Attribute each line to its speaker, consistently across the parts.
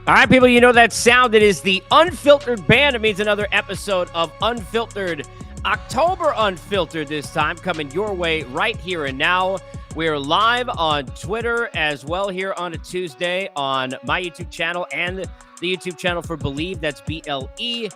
Speaker 1: All right, people, you know that sound. It is the Unfiltered Band. It means another episode of Unfiltered. October Unfiltered this time, coming your way right here and now. We're live on Twitter as well here on a Tuesday on my YouTube channel and the YouTube channel for Believe. That's BLEAV,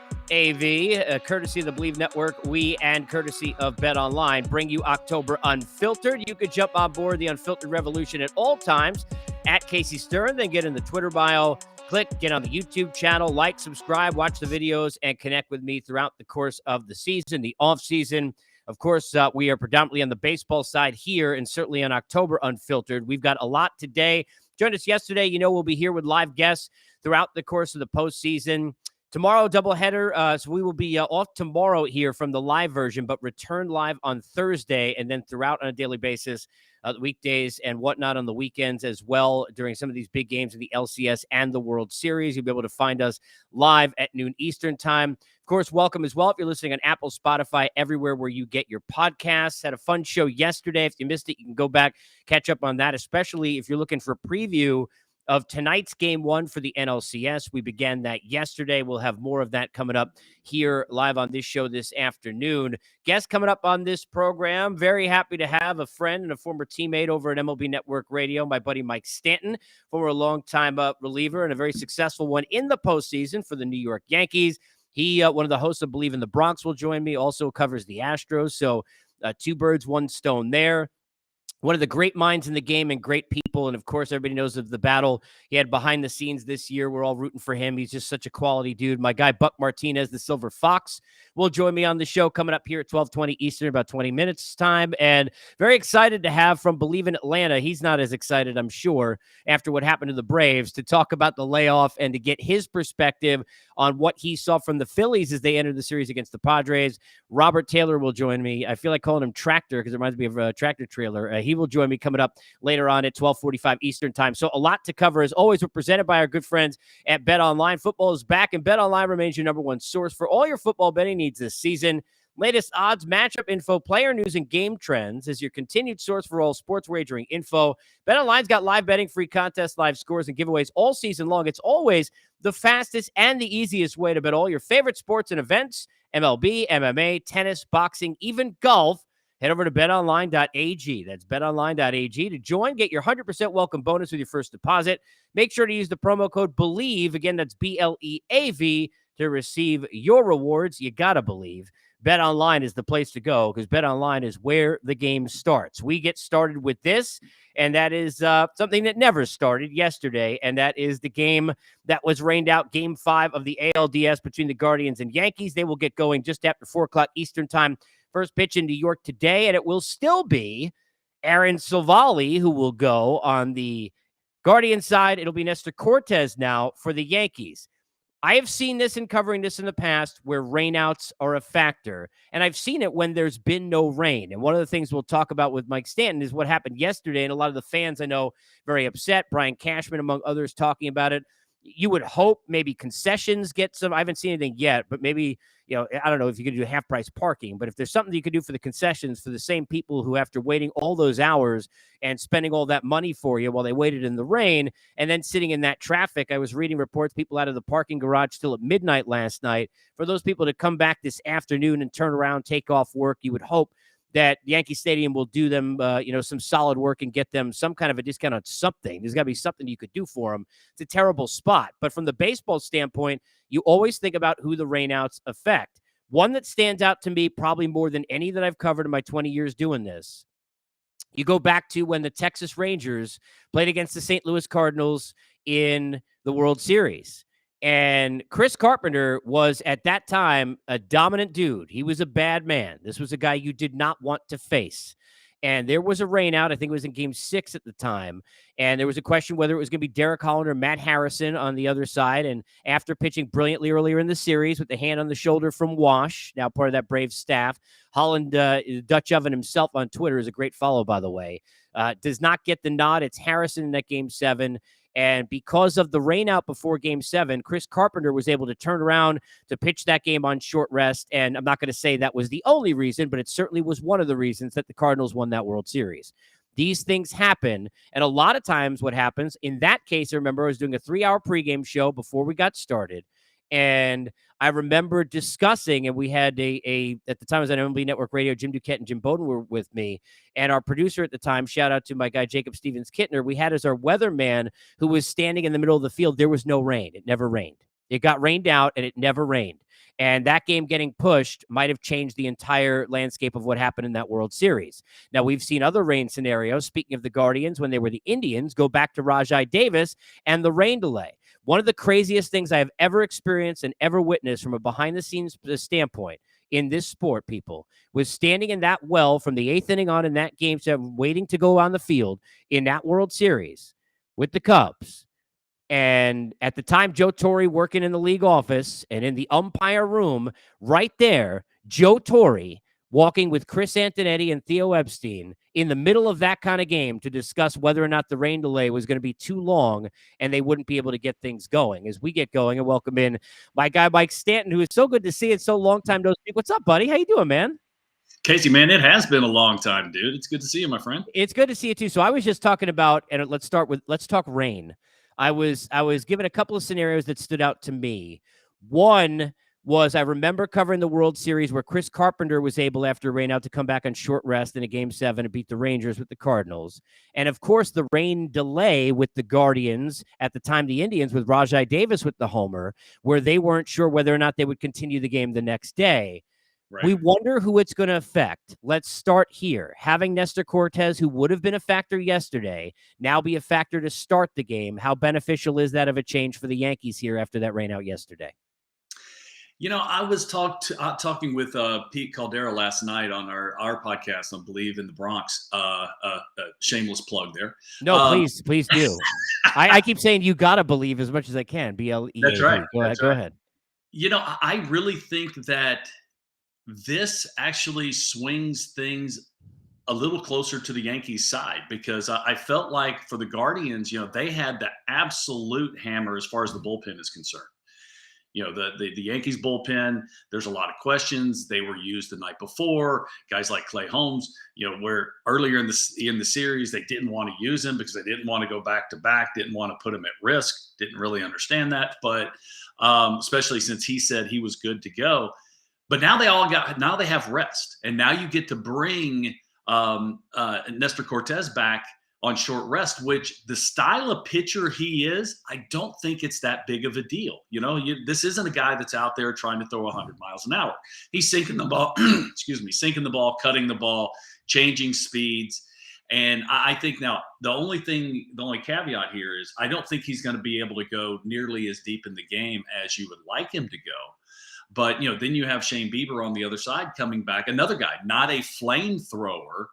Speaker 1: courtesy of the Believe Network. We, and courtesy of Bet Online, bring you October Unfiltered. You could jump on board the Unfiltered Revolution at all times at Casey Stern, then get in the Twitter bio. Click, get on the YouTube channel, like, subscribe, watch the videos, and connect with me throughout the course of the season, the off season. Of course, we are predominantly on the baseball side here, and certainly on October Unfiltered. We've got a lot today. Joined us yesterday. You know, we'll be here with live guests throughout the course of the postseason. Tomorrow, doubleheader. So we will be off tomorrow here from the live version, but return live on Thursday, and then throughout on a daily basis, the weekdays and whatnot on the weekends as well during some of these big games in the LCS and the World Series. You'll be able to find us live at noon Eastern time. Of course, welcome as well if you're listening on Apple, Spotify, everywhere where you get your podcasts. Had a fun show yesterday. If you missed it, you can go back, catch up on that, especially if you're looking for a preview of tonight's game one for the NLCS. We began that yesterday. We'll have more of that coming up here live on this show this afternoon. Guest coming up on this program. Very happy to have a friend and a former teammate over at MLB Network Radio, my buddy Mike Stanton, former longtime reliever and a very successful one in the postseason for the New York Yankees. He, one of the hosts of Believe in the Bronx, will join me, also covers the Astros. So two birds, one stone there. One of the great minds in the game and great people. And, of course, everybody knows of the battle he had behind the scenes this year. We're all rooting for him. He's just such a quality dude. My guy, Buck Martinez, the Silver Fox, will join me on the show coming up here at 12:20 Eastern, about 20 minutes time. And very excited to have from Believe in Atlanta. He's not as excited, I'm sure, after what happened to the Braves, to talk about the layoff and to get his perspective on what he saw from the Phillies as they entered the series against the Padres. Robert Taylor will join me. I feel like calling him Tractor because it reminds me of a tractor trailer. He will join me coming up later on at 12:45 Eastern time. So a lot to cover. As always, we're presented by our good friends at Bet Online. Football is back, and Bet Online remains your number one source for all your football betting needs this season. Latest odds, matchup info, player news, and game trends is your continued source for all sports wagering info. BetOnline's got live betting, free contests, live scores, and giveaways all season long. It's always the fastest and the easiest way to bet all your favorite sports and events: MLB, MMA, tennis, boxing, even golf. Head over to betonline.ag. That's betonline.ag to join. Get your 100% welcome bonus with your first deposit. Make sure to use the promo code BELIEVE. Again, that's BLEAV to receive your rewards. You got to believe. BetOnline is the place to go because BetOnline is where the game starts. We get started with this, and that is something that never started yesterday, and that is the game that was rained out, Game 5 of the ALDS between the Guardians and Yankees. They will get going just after 4 o'clock Eastern time. First pitch in New York today, and it will still be Aaron Savali who will go on the Guardian side. It'll be Nestor Cortez now for the Yankees. I have seen this and covering this in the past where rainouts are a factor, and I've seen it when there's been no rain. And one of the things we'll talk about with Mike Stanton is what happened yesterday, and a lot of the fans I know very upset. Brian Cashman, among others, talking about it. You would hope maybe concessions get some. I haven't seen anything yet, but maybe, I don't know if you could do half price parking, but if there's something you could do for the concessions for the same people who, after waiting all those hours and spending all that money for you while they waited in the rain and then sitting in that traffic. I was reading reports, people out of the parking garage still at midnight last night. For those people to come back this afternoon and turn around, take off work, you would hope that Yankee Stadium will do them, some solid work and get them some kind of a discount on something. There's got to be something you could do for them. It's a terrible spot. But from the baseball standpoint, you always think about who the rainouts affect. One that stands out to me probably more than any that I've covered in my 20 years doing this. You go back to when the Texas Rangers played against the St. Louis Cardinals in the World Series. And Chris Carpenter was, at that time, a dominant dude. He was a bad man. This was a guy you did not want to face. And there was a rainout. I think it was in Game 6 at the time. And there was a question whether it was going to be Derek Holland or Matt Harrison on the other side. And after pitching brilliantly earlier in the series with the hand on the shoulder from Wash, now part of that Braves staff, Holland, Dutch Oven himself on Twitter, is a great follow, by the way, does not get the nod. It's Harrison in that Game 7. And because of the rainout before Game 7, Chris Carpenter was able to turn around to pitch that game on short rest. And I'm not going to say that was the only reason, but it certainly was one of the reasons that the Cardinals won that World Series. These things happen. And a lot of times what happens in that case, I remember I was doing a 3-hour pregame show before we got started. And I remember discussing, and we had at the time I was on MLB Network Radio, Jim Duquette and Jim Bowden were with me. And our producer at the time, shout out to my guy, Jacob Stevens Kittner, we had as our weatherman who was standing in the middle of the field. There was no rain. It never rained. It got rained out and it never rained. And that game getting pushed might have changed the entire landscape of what happened in that World Series. Now, we've seen other rain scenarios. Speaking of the Guardians, when they were the Indians, go back to Rajai Davis and the rain delay. One of the craziest things I have ever experienced and ever witnessed from a behind-the-scenes standpoint in this sport, people, was standing in that well from the 8th inning on in that game, waiting to go on the field in that World Series with the Cubs. And at the time, Joe Torre working in the league office and in the umpire room right there, Joe Torre walking with Chris Antonetti and Theo Epstein in the middle of that kind of game to discuss whether or not the rain delay was going to be too long and they wouldn't be able to get things going. As we get going, and welcome in my guy, Mike Stanton, who is so good to see. It's so long time no speak. What's up, buddy? How you doing, man?
Speaker 2: Casey, man, it has been a long time, dude. It's good to see you, my friend.
Speaker 1: It's good to see you too. So I was just talking about, and let's talk rain. I was given a couple of scenarios that stood out to me. One was I remember covering the World Series where Chris Carpenter was able, after rain out, to come back on short rest in a Game 7 and beat the Rangers with the Cardinals. And, of course, the rain delay with the Guardians, at the time the Indians, with Rajai Davis with the homer, where they weren't sure whether or not they would continue the game the next day. Right. We wonder who it's going to affect. Let's start here. Having Nestor Cortes, who would have been a factor yesterday, now be a factor to start the game. How beneficial is that of a change for the Yankees here after that rain out yesterday?
Speaker 2: You know, I was talking with Pete Caldera last night on our podcast, I believe, in the Bronx. Shameless plug there.
Speaker 1: No, please do. I keep saying you got to believe as much as I can. BLEAV.
Speaker 2: That's right.
Speaker 1: Go ahead.
Speaker 2: You know, I really think that this actually swings things a little closer to the Yankees side, because I felt like for the Guardians, you know, they had the absolute hammer as far as the bullpen is concerned. You know, the Yankees bullpen, there's a lot of questions. They were used the night before. Guys like Clay Holmes, you know, where earlier in the series, they didn't want to use him because they didn't want to go back to back, didn't want to put him at risk, didn't really understand that. But especially since he said he was good to go. But now they have rest. And now you get to bring Nestor Cortes back on short rest, which the style of pitcher he is, I don't think it's that big of a deal. You know, this isn't a guy that's out there trying to throw 100 miles an hour. He's sinking the ball, sinking the ball, cutting the ball, changing speeds. And I think now the only caveat here is I don't think he's going to be able to go nearly as deep in the game as you would like him to go. But, you know, then you have Shane Bieber on the other side coming back, another guy, not a flamethrower,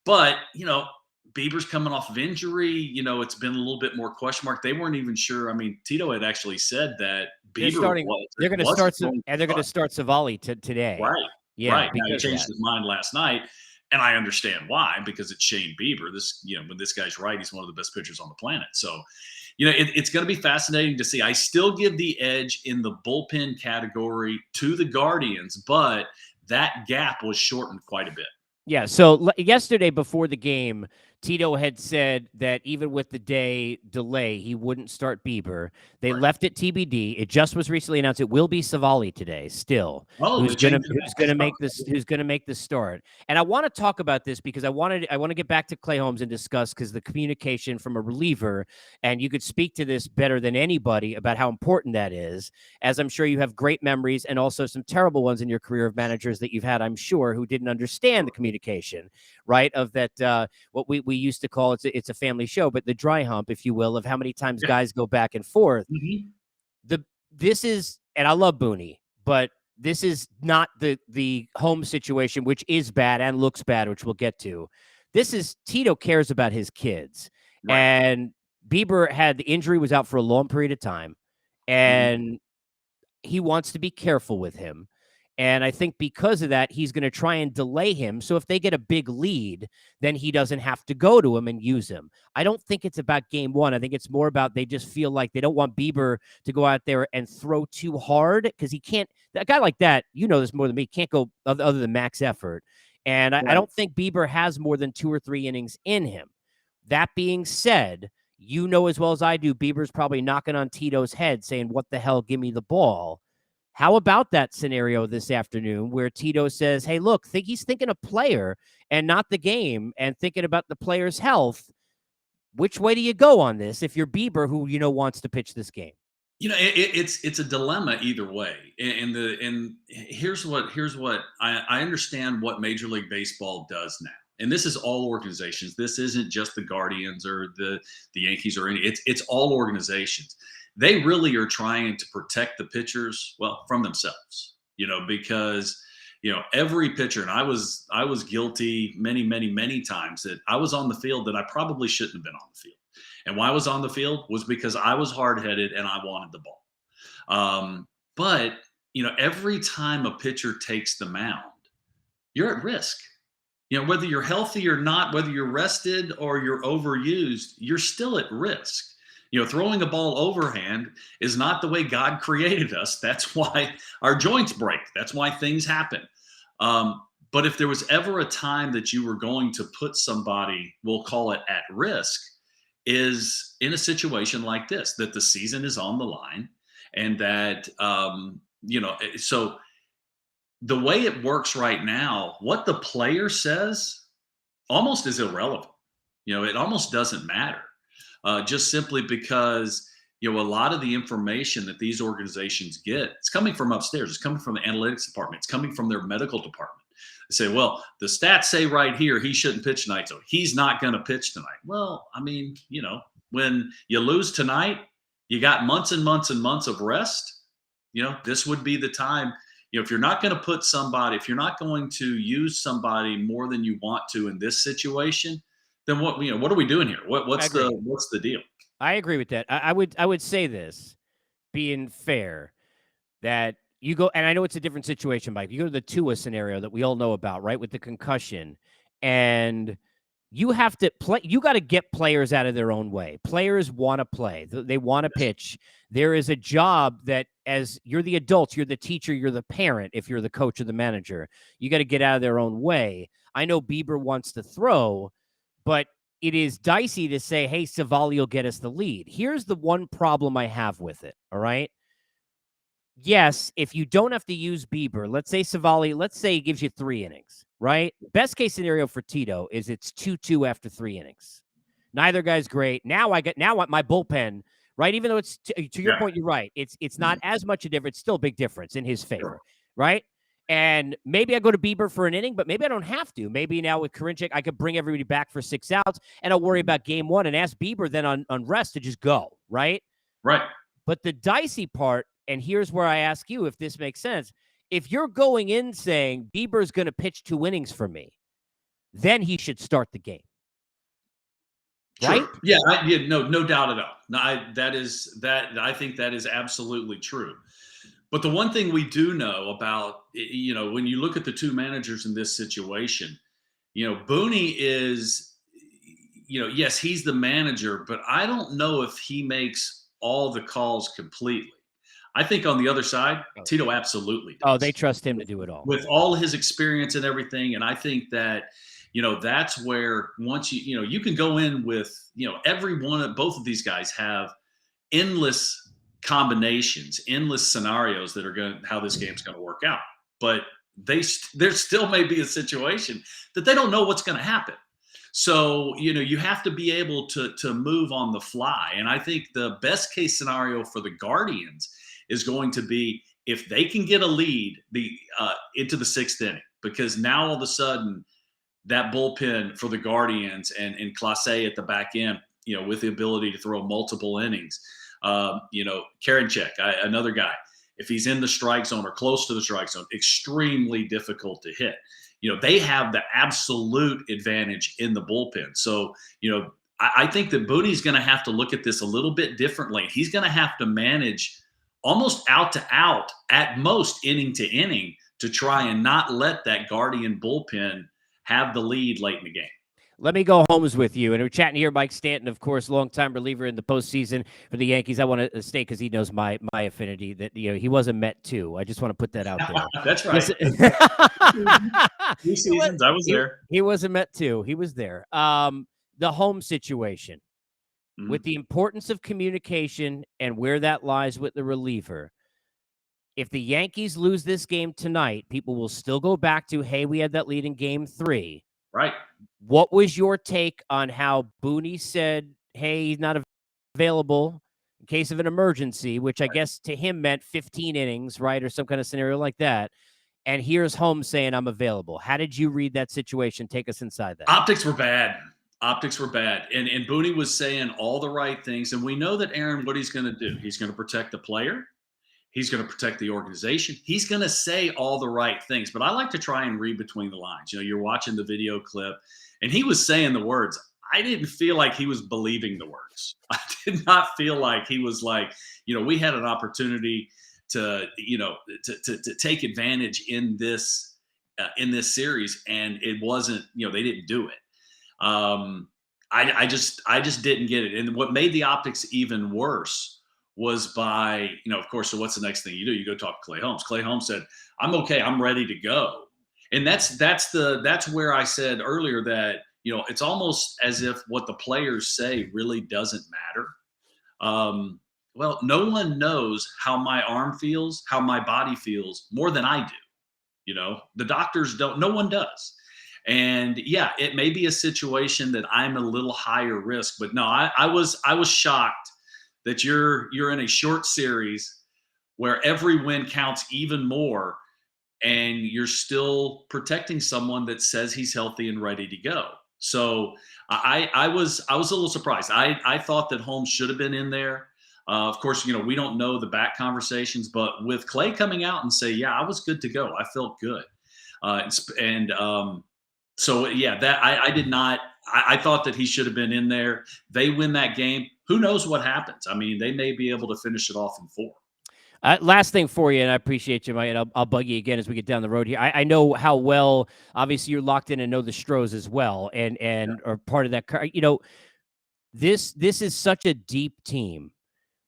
Speaker 2: but, you know, Bieber's coming off of injury. You know, it's been a little bit more question mark. They weren't even sure. I mean, Tito had actually said that Bieber
Speaker 1: they're going to start Savali today.
Speaker 2: Right.
Speaker 1: Yeah.
Speaker 2: Right. Now, he changed his mind last night, and I understand why, because it's Shane Bieber. When this guy's right, he's one of the best pitchers on the planet. So, you know, it's going to be fascinating to see. I still give the edge in the bullpen category to the Guardians, but that gap was shortened quite a bit.
Speaker 1: Yeah, so yesterday before the game, Tito had said that even with the day delay, he wouldn't start Bieber. They left it TBD. It just was recently announced it will be Savali today. Still, who's going to make the start? And I want to talk about this because I want to get back to Clay Holmes and discuss, because the communication from a reliever, and you could speak to this better than anybody about how important that is. As I'm sure you have great memories and also some terrible ones in your career of managers that you've had, I'm sure, who didn't understand the communication, right? Of that, what we used to call it's a family show, but the dry hump, if you will, of how many times guys go back and forth. Mm-hmm. This is, and I love Booney, but this is not the home situation, which is bad and looks bad, which we'll get to. This is Tito cares about his kids, and Bieber had the injury, was out for a long period of time, and he wants to be careful with him. And I think because of that, he's going to try and delay him. So if they get a big lead, then he doesn't have to go to him and use him. I don't think it's about game one. I think it's more about they just feel like they don't want Bieber to go out there and throw too hard, because he can't. A guy like that, you know this more than me, can't go other than max effort. And I
Speaker 2: Right.
Speaker 1: don't think Bieber has more than 2 or 3 innings in him. That being said, you know as well as I do, Bieber's probably knocking on Tito's head saying, "What the hell? Give me the ball." How about that scenario this afternoon where Tito says, "Hey, look, he's thinking a player and not the game and thinking about the player's health. Which way do you go on this if you're Bieber, who wants to pitch this game?"
Speaker 2: It's a dilemma either way, and here's what I understand what Major League Baseball does now, and this is all organizations. This isn't just the Guardians or the Yankees or any. It's all organizations. They really are trying to protect the pitchers, well, from themselves, because every pitcher, and I was guilty many times that I was on the field that I probably shouldn't have been on the field. And why I was on the field was because I was hard headed and I wanted the ball. But every time a pitcher takes the mound, you're at risk. Whether you're healthy or not, whether you're rested or you're overused, you're still at risk. Throwing a ball overhand is not the way God created us. That's why our joints break. That's why things happen. But if there was ever a time that you were going to put somebody, we'll call it at risk, is in a situation like this, that the season is on the line, and that so the way it works right now, what the player says almost is irrelevant. It almost doesn't matter, just simply because a lot of the information that these organizations get, it's coming from upstairs, it's coming from the analytics department, it's coming from their medical department. Say, well, the stats say right here he shouldn't pitch tonight, so he's not going to pitch tonight. Well, I mean, when you lose tonight, you got months and months and months of rest. This would be the time. If you're not going to put somebody, if you're not going to use somebody more than you want to in this situation, then what are we doing here? What's the deal?
Speaker 1: I agree with that. I would say this, being fair, that you go, and I know it's a different situation, Mike. You go to the Tua scenario that we all know about, right, with the concussion, and you have to play. You got to get players out of their own way. Players want to play. They want to pitch. There is a job that, as you're the adults, you're the teacher, you're the parent. If you're the coach or the manager, you got to get out of their own way. I know Bieber wants to throw, but it is dicey to say, "Hey, Savali will get us the lead." Here's the one problem I have with it. All right. Yes, if you don't have to use Bieber, let's say Savali, let's say he gives you 3 innings, right? Best case scenario for Tito is it's 2-2 after 3 innings. Neither guy's great. Now my bullpen, right? Even though it's to your point, you're right. It's not as much a difference, still a big difference in his favor, right? And maybe I go to Bieber for an inning, but maybe I don't have to. Maybe now with Karinchak, I could bring everybody back for 6 outs, and I'll worry about game 1 and ask Bieber then on rest to just go, right?
Speaker 2: Right.
Speaker 1: But the dicey part, and here's where I ask you if this makes sense. If you're going in saying Bieber's going to pitch 2 innings for me, then he should start the game. Right?
Speaker 2: Sure. Yeah, no doubt at all. No, I think that is absolutely true. But the one thing we do know about, when you look at the 2 managers in this situation, Booney is, yes, he's the manager, but I don't know if he makes all the calls completely. I think on the other side, Tito absolutely does.
Speaker 1: Oh, they trust him to do it all.
Speaker 2: With all his experience and everything. And I think that, that's where once you can go in with, both of these guys have endless combinations, endless scenarios that are how this game's going to work out. But there still may be a situation that they don't know what's going to happen. So, you have to be able to move on the fly. And I think the best case scenario for the Guardians is going to be if they can get a lead into the 6th inning, because now all of a sudden that bullpen for the Guardians and Clase at the back end, with the ability to throw multiple innings, Karinchak, another guy, if he's in the strike zone or close to the strike zone, extremely difficult to hit. They have the absolute advantage in the bullpen. So, I think that Booney's going to have to look at this a little bit differently. He's going to have to manage almost out to out, at most inning to inning, to try and not let that Guardian bullpen have the lead late in the game.
Speaker 1: Let me go homes with you. And we're chatting here, Mike Stanton, of course, longtime reliever in the postseason for the Yankees. I want to stay because he knows my affinity that he was a Met too. I just want to put that out there.
Speaker 2: That's right.
Speaker 1: Listen,
Speaker 2: Two seasons, I was there.
Speaker 1: He was a Met too. He was there. The home situation with the importance of communication and where that lies with the reliever. If the Yankees lose this game tonight, people will still go back to, hey, we had that lead in game 3.
Speaker 2: Right.
Speaker 1: What was your take on how Booney said, hey, he's not available in case of an emergency, which I guess to him meant 15 innings, right? Or some kind of scenario like that. And here's Holmes saying, I'm available. How did you read that situation? Take us inside that.
Speaker 2: Optics were bad. And Booney was saying all the right things. And we know that Aaron, what he's going to do, he's going to protect the player. He's going to protect the organization. He's going to say all the right things. But I like to try and read between the lines. You're watching the video clip, and he was saying the words. I didn't feel like he was believing the words. I did not feel like he was like, we had an opportunity to take advantage in this series, and it wasn't. They didn't do it. I just didn't get it. And what made the optics even worse was by, of course, so what's the next thing you do? You go talk to Clay Holmes. Clay Holmes said, I'm okay. I'm ready to go. And that's where I said earlier that, it's almost as if what the players say really doesn't matter. Well, no one knows how my arm feels, how my body feels more than I do. The doctors don't, no one does. And yeah, it may be a situation that I'm a little higher risk, but no, I was shocked that you're in a short series where every win counts even more, and you're still protecting someone that says he's healthy and ready to go. So I was a little surprised. I thought that Holmes should have been in there. Of course, we don't know the back conversations, but with Clay coming out and say, yeah, I was good to go. I felt good. So yeah, that I did not. I thought that he should have been in there. They win that game. Who knows what happens? I mean, they may be able to finish it off in 4.
Speaker 1: Last thing for you, and I appreciate you, Mike, and I'll bug you again as we get down the road here. I know how well, obviously, you're locked in and know the Stros as well, and are part of that. This is such a deep team.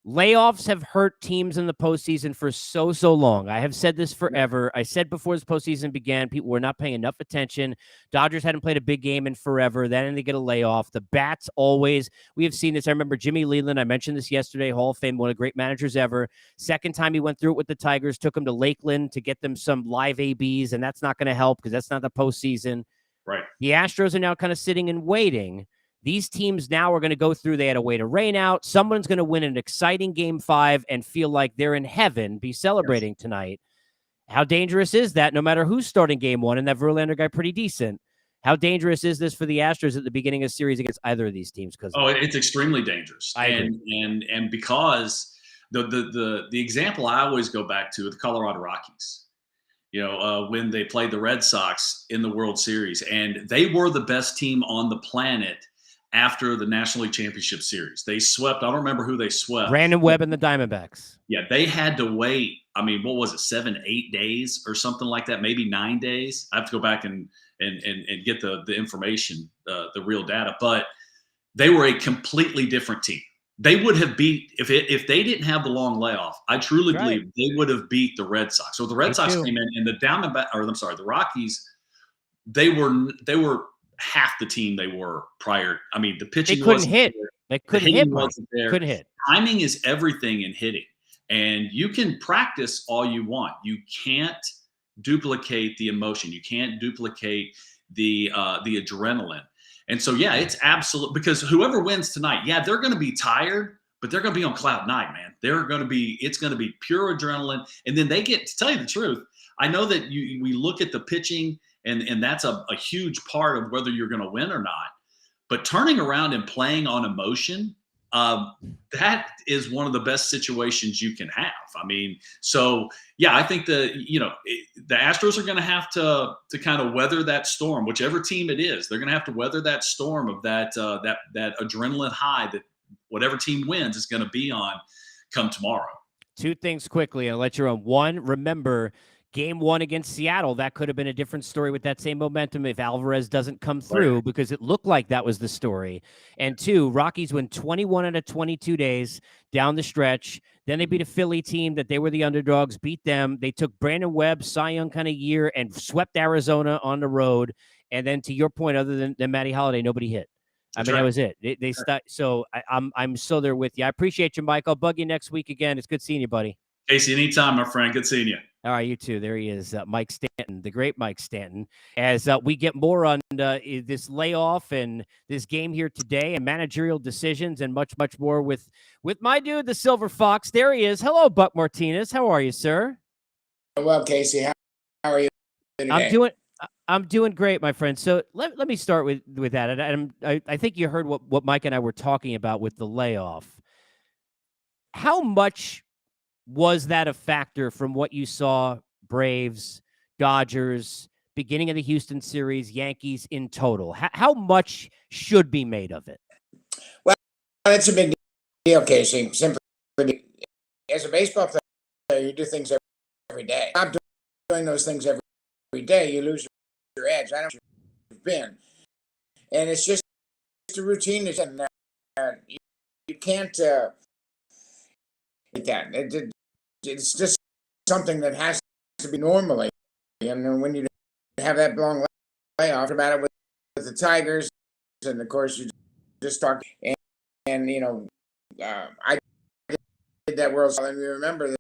Speaker 1: Layoffs have hurt teams in the postseason for so long. I have said this forever. I said before this postseason began, people were not paying enough attention. Dodgers hadn't played a big game in forever. Then they get a layoff. The bats always, we have seen this. I remember Jimmy Leland. I mentioned this yesterday, Hall of Fame, one of the great managers ever. Second time he went through it with the Tigers, took them to Lakeland to get them some live ABs, and that's not going to help because that's not the postseason.
Speaker 2: Right.
Speaker 1: The Astros are now kind of sitting and waiting. These teams now are going to go through. They had a way to rain out. Someone's going to win an exciting game 5 and feel like they're in heaven, be celebrating tonight. How dangerous is that? No matter who's starting game 1, and that Verlander guy pretty decent. How dangerous is this for the Astros at the beginning of the series against either of these teams? Because
Speaker 2: it's extremely dangerous. And because the example I always go back to the Colorado Rockies. When they played the Red Sox in the World Series, and they were the best team on the planet after the National League Championship Series. They swept, I don't remember who they swept.
Speaker 1: Brandon Webb and the Diamondbacks.
Speaker 2: Yeah, they had to wait, what was it, 7-8 days or something like that, maybe 9 days. I have to go back and get the information, the real data. But they were a completely different team. They would have beat, if they didn't have the long layoff, I truly believe they would have beat the Red Sox. So the Red Sox came in, and the Rockies, they were half the team they were prior. I mean, the pitching
Speaker 1: couldn't hit. They couldn't hit.
Speaker 2: Wasn't there.
Speaker 1: Couldn't hit.
Speaker 2: Timing is everything in hitting, and you can practice all you want. You can't duplicate the emotion. You can't duplicate the adrenaline. And so, yeah, it's absolute, because whoever wins tonight, yeah, they're going to be tired, but they're going to be on cloud 9, man. It's going to be pure adrenaline. And then they get, to tell you the truth, I know that we look at the pitching, and that's a huge part of whether you're going to win or not. But turning around and playing on emotion, that is one of the best situations you can have. I mean, so yeah, I think the Astros are going to have to kind of weather that storm, whichever team it is. They're going to have to weather that storm of that adrenaline high that whatever team wins is going to be on come tomorrow.
Speaker 1: 2 things quickly. I'll let you on. 1, remember, Game 1 against Seattle, that could have been a different story with that same momentum if Alvarez doesn't come through, because it looked like that was the story. And 2, Rockies win 21 out of 22 days down the stretch. Then they beat a Philly team that they were the underdogs, beat them. They took Brandon Webb, Cy Young kind of year, and swept Arizona on the road. And then to your point, other than Matty Holiday, nobody hit. I mean, that was it. They so I'm so there with you. I appreciate you, Mike. I'll bug you next week again. It's good seeing you, buddy.
Speaker 2: Casey, anytime, my friend. Good seeing you.
Speaker 1: All right, you too. There he is, Mike Stanton, the great Mike Stanton. As we get more on this layoff and this game here today and managerial decisions and much, much more with my dude, the Silver Fox. There he is. Hello, Buck Martinez. How are you, sir?
Speaker 3: Well, Casey, how are you today?
Speaker 1: I'm doing great, my friend. So let me start with that. And I think you heard what Mike and I were talking about with the layoff. How much was that a factor from what you saw, Braves, Dodgers, beginning of the Houston series, Yankees in total? How much should be made of it?
Speaker 3: Well, it's a big deal, Casey. Simply, as a baseball player, you do things every day. I'm doing those things every day. You lose your edge. I don't know where you've been. And it's just a routine. You can't that. It's just something that has to be normally. And when you have that long layoff, about it with the Tigers, and of course you just talked, and I did that World Series, and we remember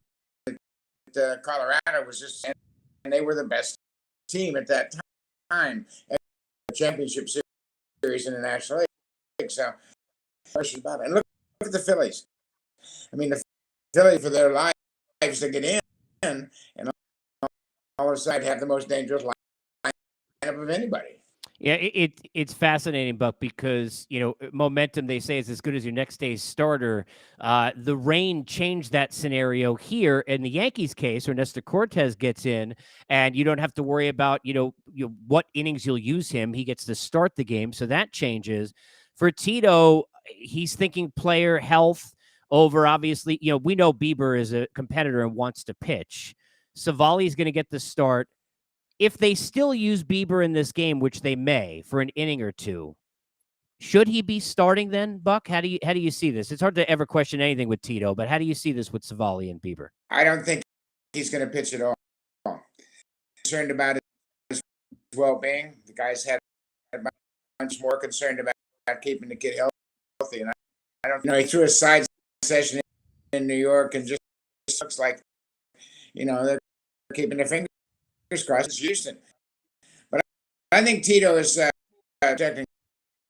Speaker 3: that Colorado was just, and they were the best team at that time at the championship series in the National League. So, about it. And look at the Phillies. I mean, the Phillies for their lives to get in, and all of a sudden have the most dangerous lineup of anybody.
Speaker 1: Yeah, it's fascinating, Buck, because, momentum, they say, is as good as your next day's starter. The rain changed that scenario here. In the Yankees case, Ernesto Cortez gets in, and you don't have to worry about, what innings you'll use him. He gets to start the game, so that changes. For Tito, he's thinking player health over, obviously, we know Bieber is a competitor and wants to pitch. Savali's going to get the start. If they still use Bieber in this game, which they may for an inning or two, should he be starting then, Buck? How do you see this? It's hard to ever question anything with Tito, but how do you see this with Savali and Bieber?
Speaker 3: I don't think he's going to pitch at all. Concerned about his well-being. The guy's had a bunch more concerned about keeping the kid healthy, and I don't know. He threw a side session in New York, and just looks like they're keeping their fingers crossed. It's Houston, but I think Tito is protecting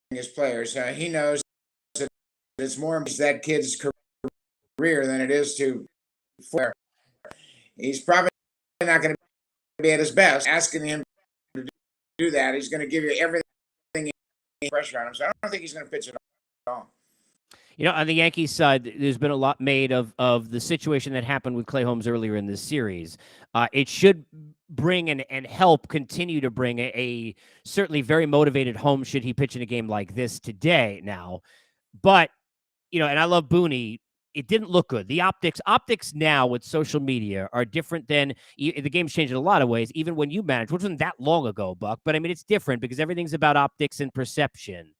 Speaker 3: his players. He knows that it's more of that kid's career than it is to. He's probably not going to be at his best. Asking him to do that, he's going to give you everything, pressure on him. So I don't think he's going to pitch at all.
Speaker 1: On the Yankees side, there's been a lot made of the situation that happened with Clay Holmes earlier in this series. It should bring and help continue to bring a certainly very motivated Holmes should he pitch in a game like this today now. But, and I love Booney. It didn't look good. The optics now with social media are different than the game's changed in a lot of ways, even when you managed, which wasn't that long ago, Buck. But I mean, it's different because everything's about optics and perception.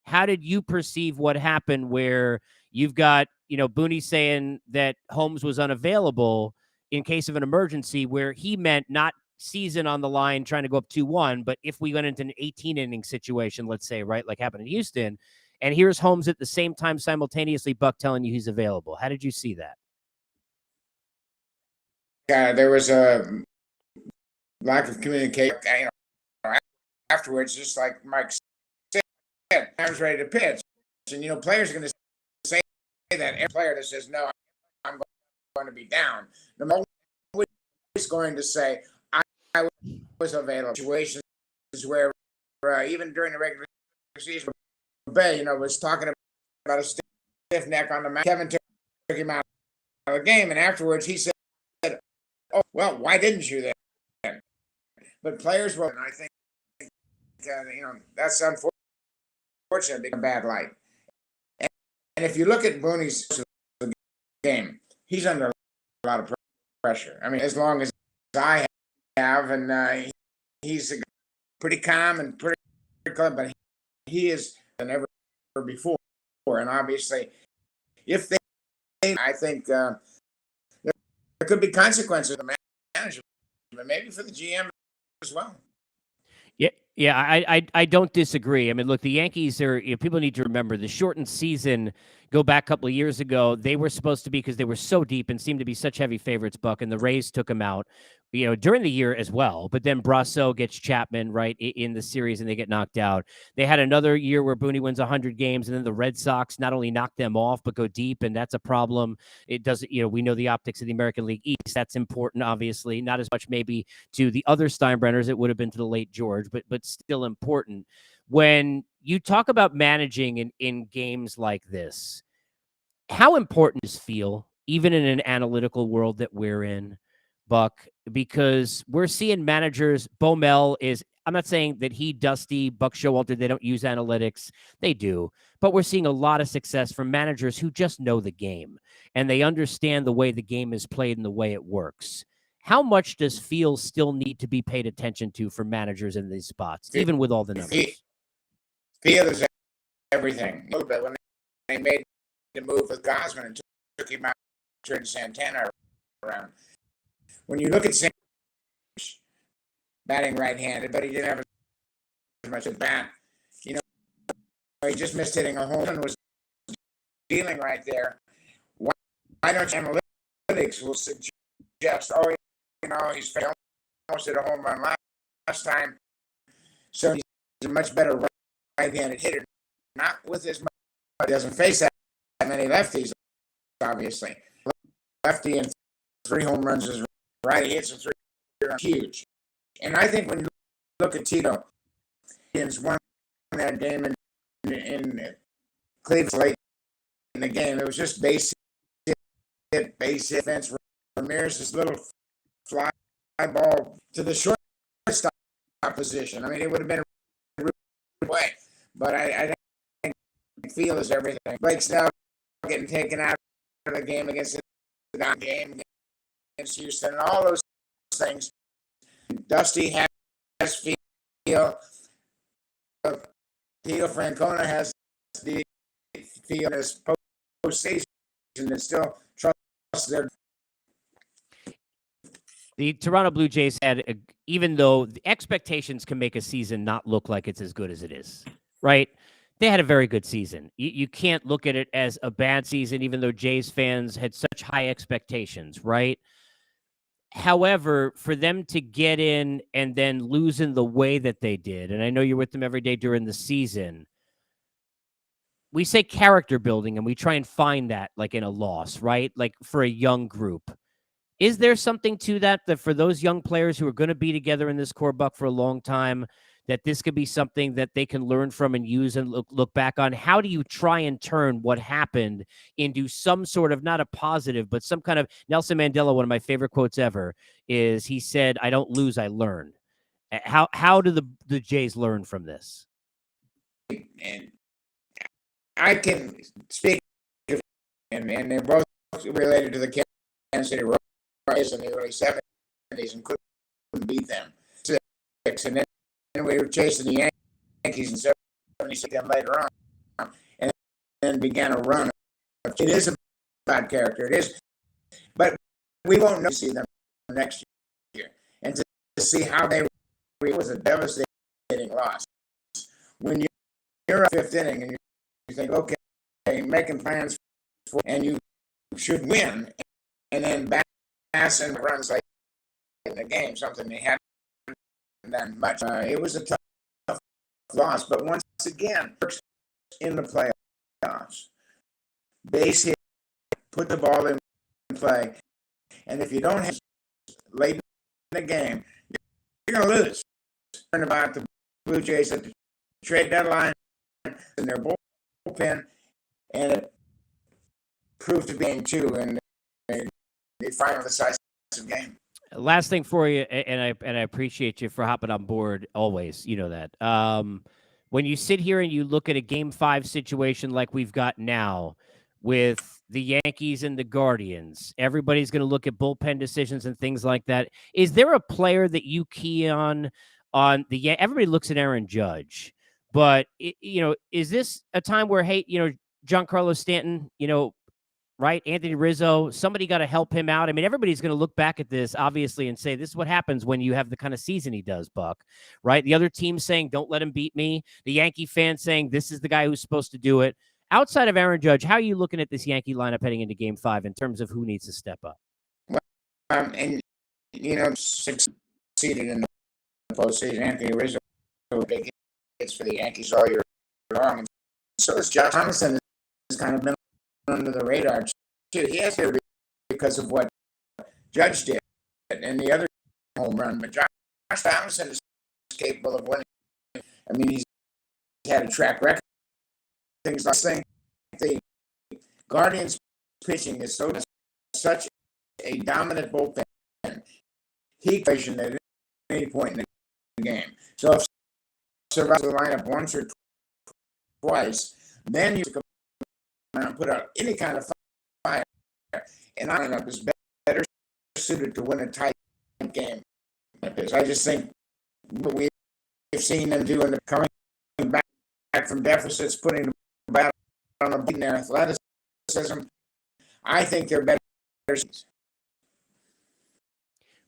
Speaker 1: How did you perceive what happened where you've got, Booney saying that Holmes was unavailable in case of an emergency, where he meant not season on the line trying to go up 2-1, but if we went into an 18-inning situation, let's say, right, like happened in Houston, and here's Holmes at the same time simultaneously, Buck, telling you he's available. How did you see that?
Speaker 3: There was a lack of communication. Afterwards, just like Mike said, I was ready to pitch. And, players are going to say that. Every player that says, no, I'm going to be down. The moment is going to say, I was available. Situations where even during the regular season, Bay, was talking about a stiff neck on the mound. Kevin took him out of the game, and afterwards he said, oh, well, why didn't you then? But players will, and I think, that's unfortunate, a bad light. And if you look at Booney's game, he's under a lot of pressure. I mean, as long as I have, and he's pretty calm and pretty calm, but he is than ever before. And obviously, if they, I think there could be consequences for the manager, but maybe for the GM as well.
Speaker 1: Yeah, I don't disagree. I mean, look, the Yankees are, people need to remember the shortened season. Go back a couple of years ago, they were supposed to be, because they were so deep and seemed to be such heavy favorites, Buck, and the Rays took them out, during the year as well. But then Brasso gets Chapman right in the series and they get knocked out. They had another year where Booney wins 100 games, and then the Red Sox not only knock them off, but go deep, and that's a problem. It doesn't, we know the optics of the American League East. That's important, obviously. Not as much maybe to the other Steinbrenners. It would have been to the late George, but still important. When you talk about managing in games like this, how important is feel, even in an analytical world that we're in, Buck? Because we're seeing managers, Bomel is, I'm not saying that Dusty, Buck Showalter, they don't use analytics. They do. But we're seeing a lot of success from managers who just know the game, and they understand the way the game is played and the way it works. How much does feel still need to be paid attention to for managers in these spots, even with all the numbers?
Speaker 3: Feel is everything. A little bit when they made the move with Gosman and took him out, turned Santana around. When you look at Santana batting right-handed, but he didn't have as much at bat. He just missed hitting a home and was dealing right there. Why don't analytics will suggest, he's almost hit a home run last time, so he's a much better right-handed hitter. Not with as much, doesn't face that many lefties, obviously. Lefty and 3 home runs is right. He hits a 3 huge. And I think when you look at Tito, he's won that game in Cleveland late in the game. It was just base hit, fence. Ramirez, this little fly ball to the shortstop position. I mean, it would have been a rude way, but I think feel is everything. Blake Snell getting taken out of the game against the game against Houston, and all those things. Dusty has feel. Tito Francona has the feel in his postseason and still trust their.
Speaker 1: The Toronto Blue Jays had, even though the expectations can make a season not look like it's as good as it is, right? They had a very good season. You can't look at it as a bad season, even though Jays fans had such high expectations, right? However, for them to get in and then lose in the way that they did, and I know you're with them every day during the season, we say character building, and we try and find that like in a loss, right? Like for a young group. Is there something to that for those young players who are going to be together in this core, Buck, for a long time, that this could be something that they can learn from and use and look back on? How do you try and turn what happened into some sort of, not a positive, but some kind of, Nelson Mandela, one of my favorite quotes ever, is he said, "I don't lose, I learn." How do the Jays learn from this?
Speaker 3: And I can speak, and they're both related to the Kansas City Royals in the early 70s and couldn't beat them. And then we were chasing the Yankees in 76 later on, and then began a run. It is about character. It is, but we won't know to see them next year and to see how they. It was a devastating loss. When you're a 5th inning and you think, okay, making plans and you should win, and then pass and runs like in the game, something they hadn't done much. It was a tough loss, but once again, in the playoffs, base hit, put the ball in play, and if you don't have late in the game, you're going to lose. About the Blue Jays at the trade deadline and their bullpen, and it proved to be game 2, and they finally decisive game.
Speaker 1: Last thing for you, and I appreciate you for hopping on board always. You know that. When you sit here and you look at a game 5 situation like we've got now, with the Yankees and the Guardians. Everybody's going to look at bullpen decisions and things like that. Is there a player that you key on the everybody looks at Aaron Judge, but is this a time where, hey, Giancarlo Stanton, right? Anthony Rizzo, somebody got to help him out. I mean, everybody's going to look back at this, obviously, and say, this is what happens when you have the kind of season he does, Buck, right? The other team saying, don't let him beat me. The Yankee fans saying, this is the guy who's supposed to do it. Outside of Aaron Judge, how are you looking at this Yankee lineup heading into Game 5 in terms of who needs to step up?
Speaker 3: And, succeeded in the postseason. Anthony Rizzo, big hits for the Yankees all year long. And so is Josh Thomason, has kind of been under the radar too. He has to because of what Judge did and the other home run. But Josh Thomason is capable of winning. I mean, he's had a track record. Things like saying the Guardians pitching is such a dominant bullpen. He question at any point in the game. So if survives the lineup once or twice, then you come out and put out any kind of fire. And our lineup is better suited to win a tight game like this. I just think what we've seen them do in the coming back from deficits, putting the bat on a beat in their athleticism, I think they're better.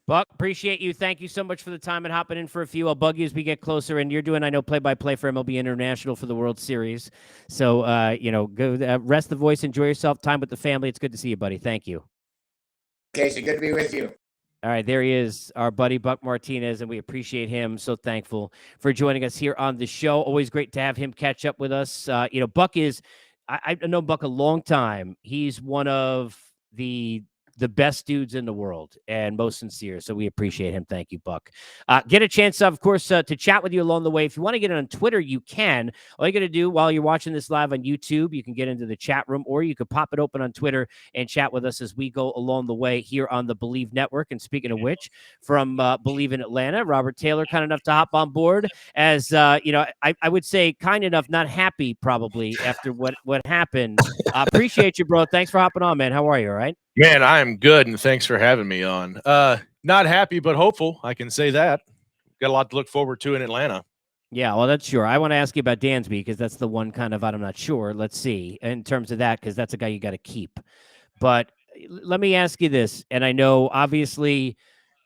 Speaker 1: Buck, appreciate you. Thank you so much for the time and hopping in for a few. I'll bug you as we get closer. And you're doing, I know, play-by-play for MLB International for the World Series. So, go rest the voice. Enjoy yourself. Time with the family. It's good to see you, buddy. Thank you.
Speaker 3: Casey, good to be with you.
Speaker 1: All right, there he is, our buddy Buck Martinez, and we appreciate him. So thankful for joining us here on the show. Always great to have him catch up with us. Buck is, I've known Buck a long time. He's one of the best dudes in the world and most sincere. So we appreciate him. Thank you, Buck. Get a chance, of course, to chat with you along the way. If you want to get it on Twitter, you can. All you got to do while you're watching this live on YouTube, you can get into the chat room, or you could pop it open on Twitter and chat with us as we go along the way here on the Believe Network. And speaking of which, from Believe in Atlanta, Robert Taylor, kind enough to hop on board as, I would say kind enough, not happy probably after what happened. Appreciate you, bro. Thanks for hopping on, man. How are you? All right?
Speaker 4: Man, I am good, and thanks for having me on. Not happy, but hopeful. I can say that. Got a lot to look forward to in Atlanta.
Speaker 1: Yeah, well, that's sure. I want to ask you about Dansby because that's the one kind of I'm not sure. Let's see in terms of that, because that's a guy you got to keep. But let me ask you this, and I know obviously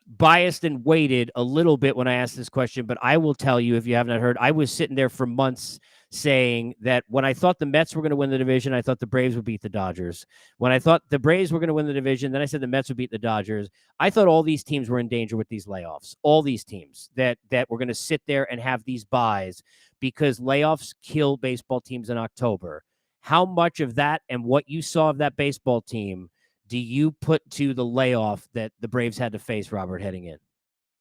Speaker 1: biased and weighted a little bit when I asked this question, but I will tell you, if you have not heard, I was sitting there for months saying that when I thought the Mets were going to win the division, I thought the Braves would beat the Dodgers. When I thought the Braves were going to win the division, then I said the Mets would beat the Dodgers. I thought all these teams were in danger with these layoffs. All these teams that were going to sit there and have these buys because layoffs kill baseball teams in October. How much of that and what you saw of that baseball team do you put to the layoff that the Braves had to face, Robert, heading in?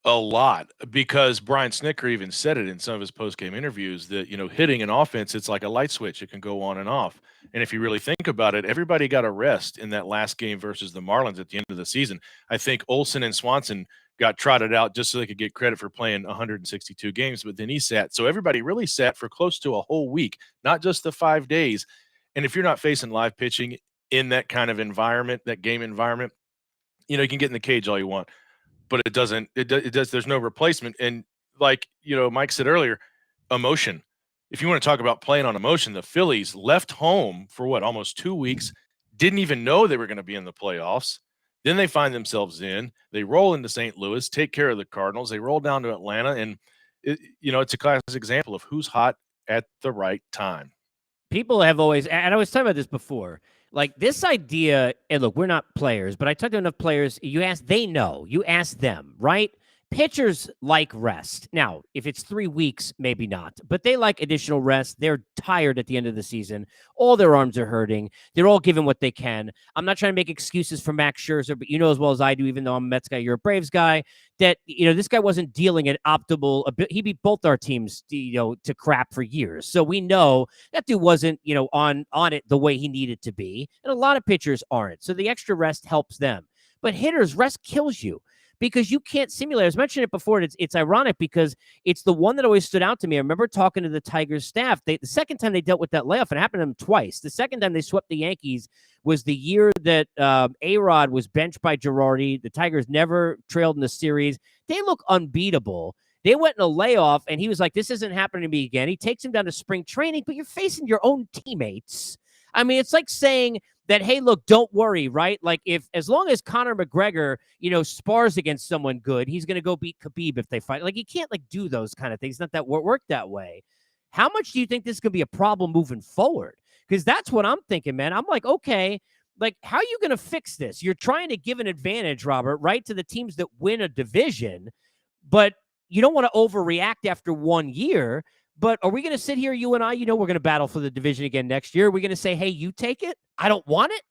Speaker 4: A lot, because Brian Snitker even said it in some of his post-game interviews that, hitting an offense, it's like a light switch. It can go on and off. And if you really think about it, everybody got a rest in that last game versus the Marlins at the end of the season. I think Olsen and Swanson got trotted out just so they could get credit for playing 162 games, but then he sat. So everybody really sat for close to a whole week, not just the 5 days. And if you're not facing live pitching in that kind of environment, that game environment, you can get in the cage all you want. But it does, there's no replacement. And like, Mike said earlier, emotion. If you want to talk about playing on emotion, the Phillies left home for almost 2 weeks, didn't even know they were going to be in the playoffs. Then they find themselves they roll into St. Louis, take care of the Cardinals. They roll down to Atlanta. And, it's a classic example of who's hot at the right time.
Speaker 1: People have always, and I was talking about this before, like this idea, and look, we're not players, but I talked to enough players, you ask them, right? Pitchers like rest. Now, if it's 3 weeks, maybe not, but they like additional rest. They're tired at the end of the season. All their arms are hurting. They're all giving what they can. I'm not trying to make excuses for Max Scherzer, but you know as well as I do, even though I'm a Mets guy, you're a Braves guy, that, this guy wasn't dealing at optimal. He beat both our teams, to crap for years. So we know that dude wasn't, on it the way he needed to be. And a lot of pitchers aren't. So the extra rest helps them. But hitters, rest kills you. because you can't simulate. I was mentioning it before. It's ironic because it's the one that always stood out to me. I remember talking to the Tigers staff. The second time they dealt with that layoff, and it happened to them twice. The second time they swept the Yankees was the year that A-Rod was benched by Girardi. The Tigers never trailed in the series. They look unbeatable. They went in a layoff, and he was like, this isn't happening to me again. He takes him down to spring training, but you're facing your own teammates. I mean, it's like saying that, hey, look, don't worry, right? Like, as long as Conor McGregor, spars against someone good, he's going to go beat Khabib if they fight. Like, you can't, do those kind of things. Not that work that way. How much do you think this could be a problem moving forward? Because that's what I'm thinking, man. I'm like, okay, how are you going to fix this? You're trying to give an advantage, Robert, right, to the teams that win a division, but you don't want to overreact after 1 year. But are we going to sit here, you and I, we're going to battle for the division again next year? Are we going to say, hey, you take it? I don't want it?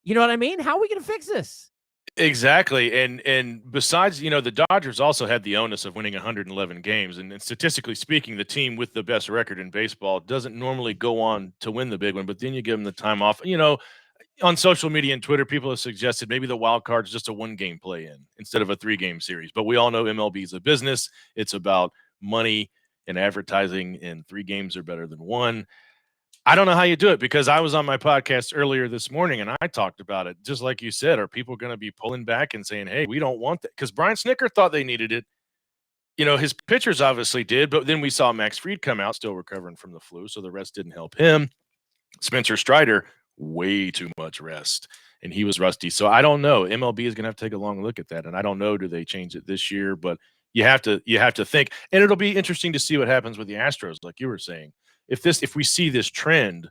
Speaker 1: You know what I mean? How are we going to fix this?
Speaker 4: Exactly. And besides, the Dodgers also had the onus of winning 111 games. And statistically speaking, the team with the best record in baseball doesn't normally go on to win the big one, but then you give them the time off. On social media and Twitter, people have suggested maybe the wild card is just a 1-game play-in instead of a 3-game series. But we all know MLB is a business. It's about money and advertising, and 3 games are better than 1. I don't know how you do it, because I was on my podcast earlier this morning and I talked about it. Just like you said, are people going to be pulling back and saying, hey, we don't want that? Because Brian Snitker thought they needed it. His pitchers obviously did, but then we saw Max Fried come out still recovering from the flu, so the rest didn't help him. Spencer Strider, way too much rest, and he was rusty. So I don't know. MLB is going to have to take a long look at that, and I don't know, do they change it this year? But you have to think, and it'll be interesting to see what happens with the Astros, like you were saying. If we see this trend,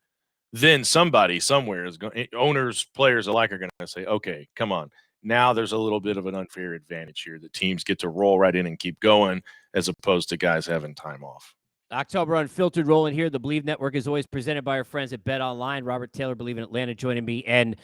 Speaker 4: then somebody somewhere is going, owners, players alike, are going to say, okay, come on. Now there's a little bit of an unfair advantage here that teams get to roll right in and keep going, as opposed to guys having time off.
Speaker 1: October Unfiltered rolling here. The Believe Network is always presented by our friends at Bet Online. Robert Taylor, Believe in Atlanta, joining me. And,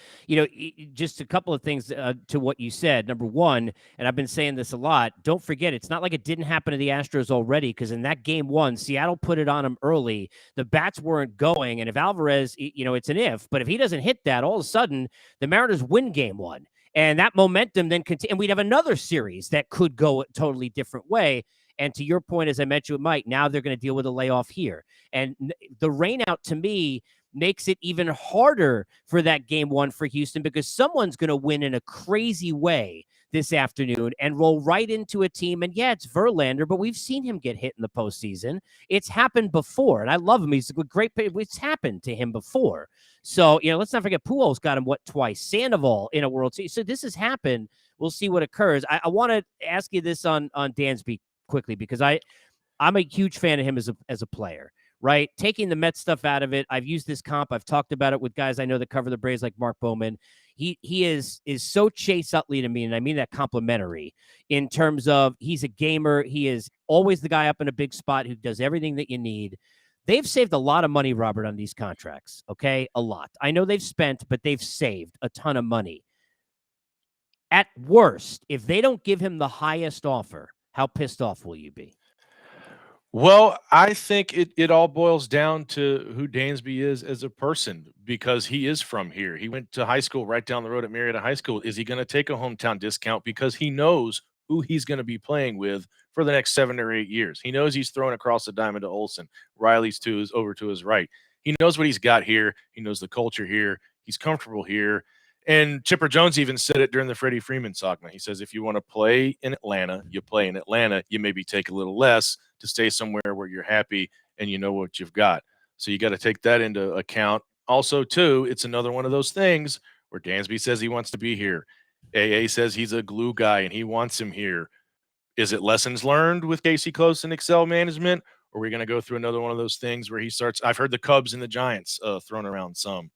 Speaker 1: just a couple of things to what you said. Number one, and I've been saying this a lot, don't forget, it's not like it didn't happen to the Astros already, because in that game 1, Seattle put it on them early. The bats weren't going. And if Alvarez, it's an if, but if he doesn't hit that, all of a sudden, the Mariners win game 1. And that momentum then and we'd have another series that could go a totally different way. And to your point, as I mentioned with Mike, now they're going to deal with a layoff here. And the rainout, to me, makes it even harder for that game 1 for Houston, because someone's going to win in a crazy way this afternoon and roll right into a team. And yeah, it's Verlander, but we've seen him get hit in the postseason. It's happened before, and I love him. He's a great player. It's happened to him before. So, let's not forget, Pujols got him, twice? Sandoval in a World Series. So this has happened. We'll see what occurs. I want to ask you this on Dansby quickly, because I'm a huge fan of him as a player, right? Taking the Mets stuff out of it. I've used this comp. I've talked about it with guys I know that cover the Braves, like Mark Bowman. He is so Chase Utley to me, and I mean that complimentary, in terms of he's a gamer. He is always the guy up in a big spot who does everything that you need. They've saved a lot of money, Robert, on these contracts, okay? A lot. I know they've spent, but they've saved a ton of money. At worst, if they don't give him the highest offer, how pissed off will you be?
Speaker 4: Well, I think it all boils down to who Dansby is as a person, because he is from here. He went to high school right down the road at Marietta High School. Is he going to take a hometown discount because he knows who he's going to be playing with for the next 7 or 8 years? He knows he's throwing across the diamond to Olsen. Riley's over to his right. He knows what he's got here. He knows the culture here. He's comfortable here. And Chipper Jones even said it during the Freddie Freeman saga. He says, if you want to play in Atlanta, you play in Atlanta. You maybe take a little less to stay somewhere where you're happy and you know what you've got. So you got to take that into account. Also, too, it's another one of those things where Dansby says he wants to be here. AA says he's a glue guy and he wants him here. Is it lessons learned with Casey Close and Excel management? Or are we going to go through another one of those things where he starts? I've heard the Cubs and the Giants thrown around some.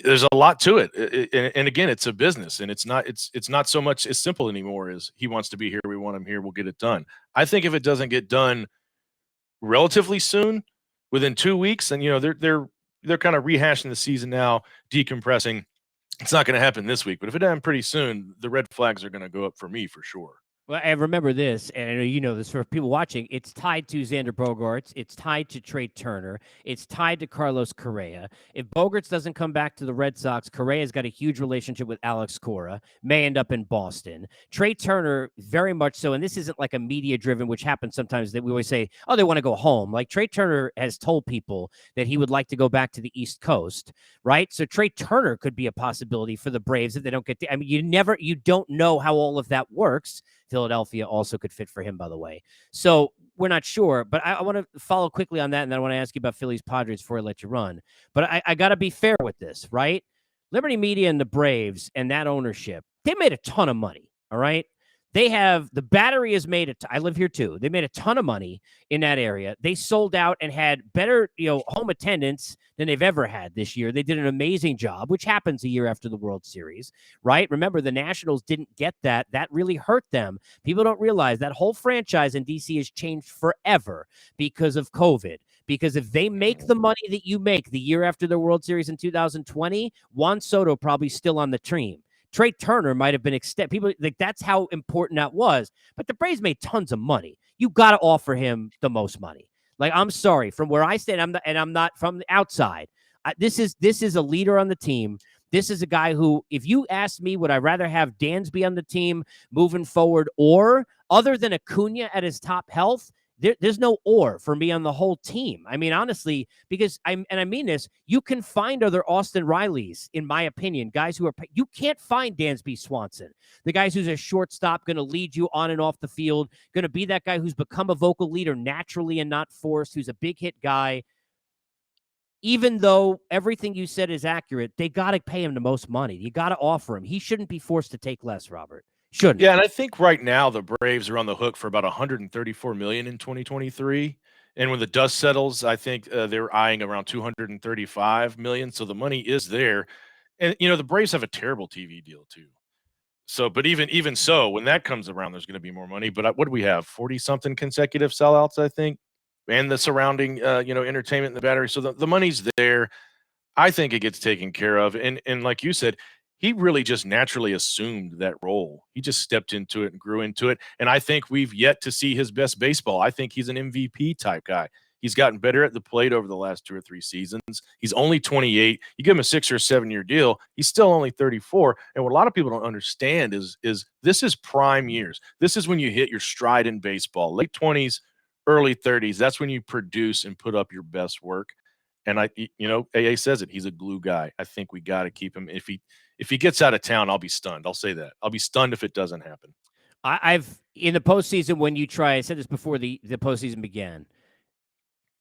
Speaker 4: There's a lot to it. And again, it's a business, and it's not so much as simple anymore as he wants to be here. We want him here. We'll get it done. I think if it doesn't get done relatively soon, within 2 weeks, and they're kind of rehashing the season now, decompressing. It's not going to happen this week, but if it happens pretty soon, the red flags are going to go up for me for sure.
Speaker 1: Well, and remember this, and I know you know this for people watching, it's tied to Xander Bogaerts. It's tied to Trey Turner. It's tied to Carlos Correa. If Bogaerts doesn't come back to the Red Sox, Correa's got a huge relationship with Alex Cora, may end up in Boston. Trey Turner, very much so, and this isn't like a media-driven, which happens sometimes that we always say, oh, they want to go home. Like Trey Turner has told people that he would like to go back to the East Coast, right? So Trey Turner could be a possibility for the Braves if they don't get I mean, you don't know how all of that works. Philadelphia also could fit for him, by the way. So we're not sure, but I want to follow quickly on that, and then I want to ask you about Phillies Padres before I let you run. But I got to be fair with this, right? Liberty Media and the Braves and that ownership, they made a ton of money, all right? They have, the Battery has made it. I live here too. They made a ton of money in that area. They sold out and had better, home attendance than they've ever had this year. They did an amazing job, which happens a year after the World Series, right? Remember, the Nationals didn't get that. That really hurt them. People don't realize that whole franchise in DC has changed forever because of COVID. Because if they make the money that you make the year after the World Series in 2020, Juan Soto probably still on the team. Trey Turner might have been extended. People like that's how important that was. But the Braves made tons of money. You got to offer him the most money. Like, I'm sorry, from where I stand, I'm not from the outside. This is a leader on the team. This is a guy who, if you ask me, would I rather have Dansby on the team moving forward, or other than Acuna at his top health? There's no or for me on the whole team. I mean, honestly, because I mean this, you can find other Austin Rileys, in my opinion, guys who are, you can't find Dansby Swanson, the guys who's a shortstop, going to lead you on and off the field, going to be that guy who's become a vocal leader naturally and not forced, who's a big hit guy. Even though everything you said is accurate, they got to pay him the most money. You got to offer him. He shouldn't be forced to take less, Robert. Shouldn't.
Speaker 4: Yeah, and I think right now the Braves are on the hook for about $134 million in 2023. And when the dust settles, I think they're eyeing around $235 million. So the money is there. And the Braves have a terrible TV deal too. So, but even so, when that comes around, there's going to be more money. But what do we have? 40-something consecutive sellouts, I think, and the surrounding entertainment in the Battery. So the money's there. I think it gets taken care of. And like you said, he really just naturally assumed that role. He just stepped into it and grew into it. And I think we've yet to see his best baseball. I think he's an MVP type guy. He's gotten better at the plate over the last 2 or 3 seasons. He's only 28. You give him a 6 or 7 year deal, he's still only 34. And what a lot of people don't understand is this is prime years. This is when you hit your stride in baseball. Late 20s, early 30s. That's when you produce and put up your best work. And AA says it. He's a glue guy. I think we got to keep him. If he gets out of town, I'll be stunned. I'll say that. I'll be stunned if it doesn't happen.
Speaker 1: I've in the postseason, when you try, I said this before the postseason began.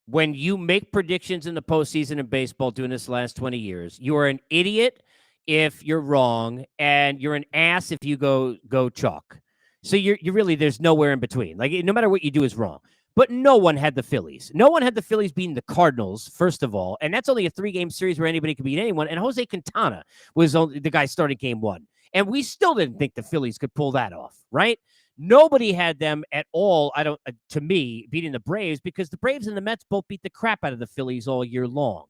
Speaker 1: When you make predictions in the postseason in baseball, doing this last 20 years, you are an idiot if you're wrong, and you're an ass if you go chalk. So you really, there's nowhere in between. Like, no matter what you do is wrong. But no one had the Phillies. No one had the Phillies beating the Cardinals, first of all. And that's only a 3-game series where anybody could beat anyone. And Jose Quintana was only the guy started game 1. And we still didn't think the Phillies could pull that off, right? Nobody had them at all, to me, beating the Braves, because the Braves and the Mets both beat the crap out of the Phillies all year long.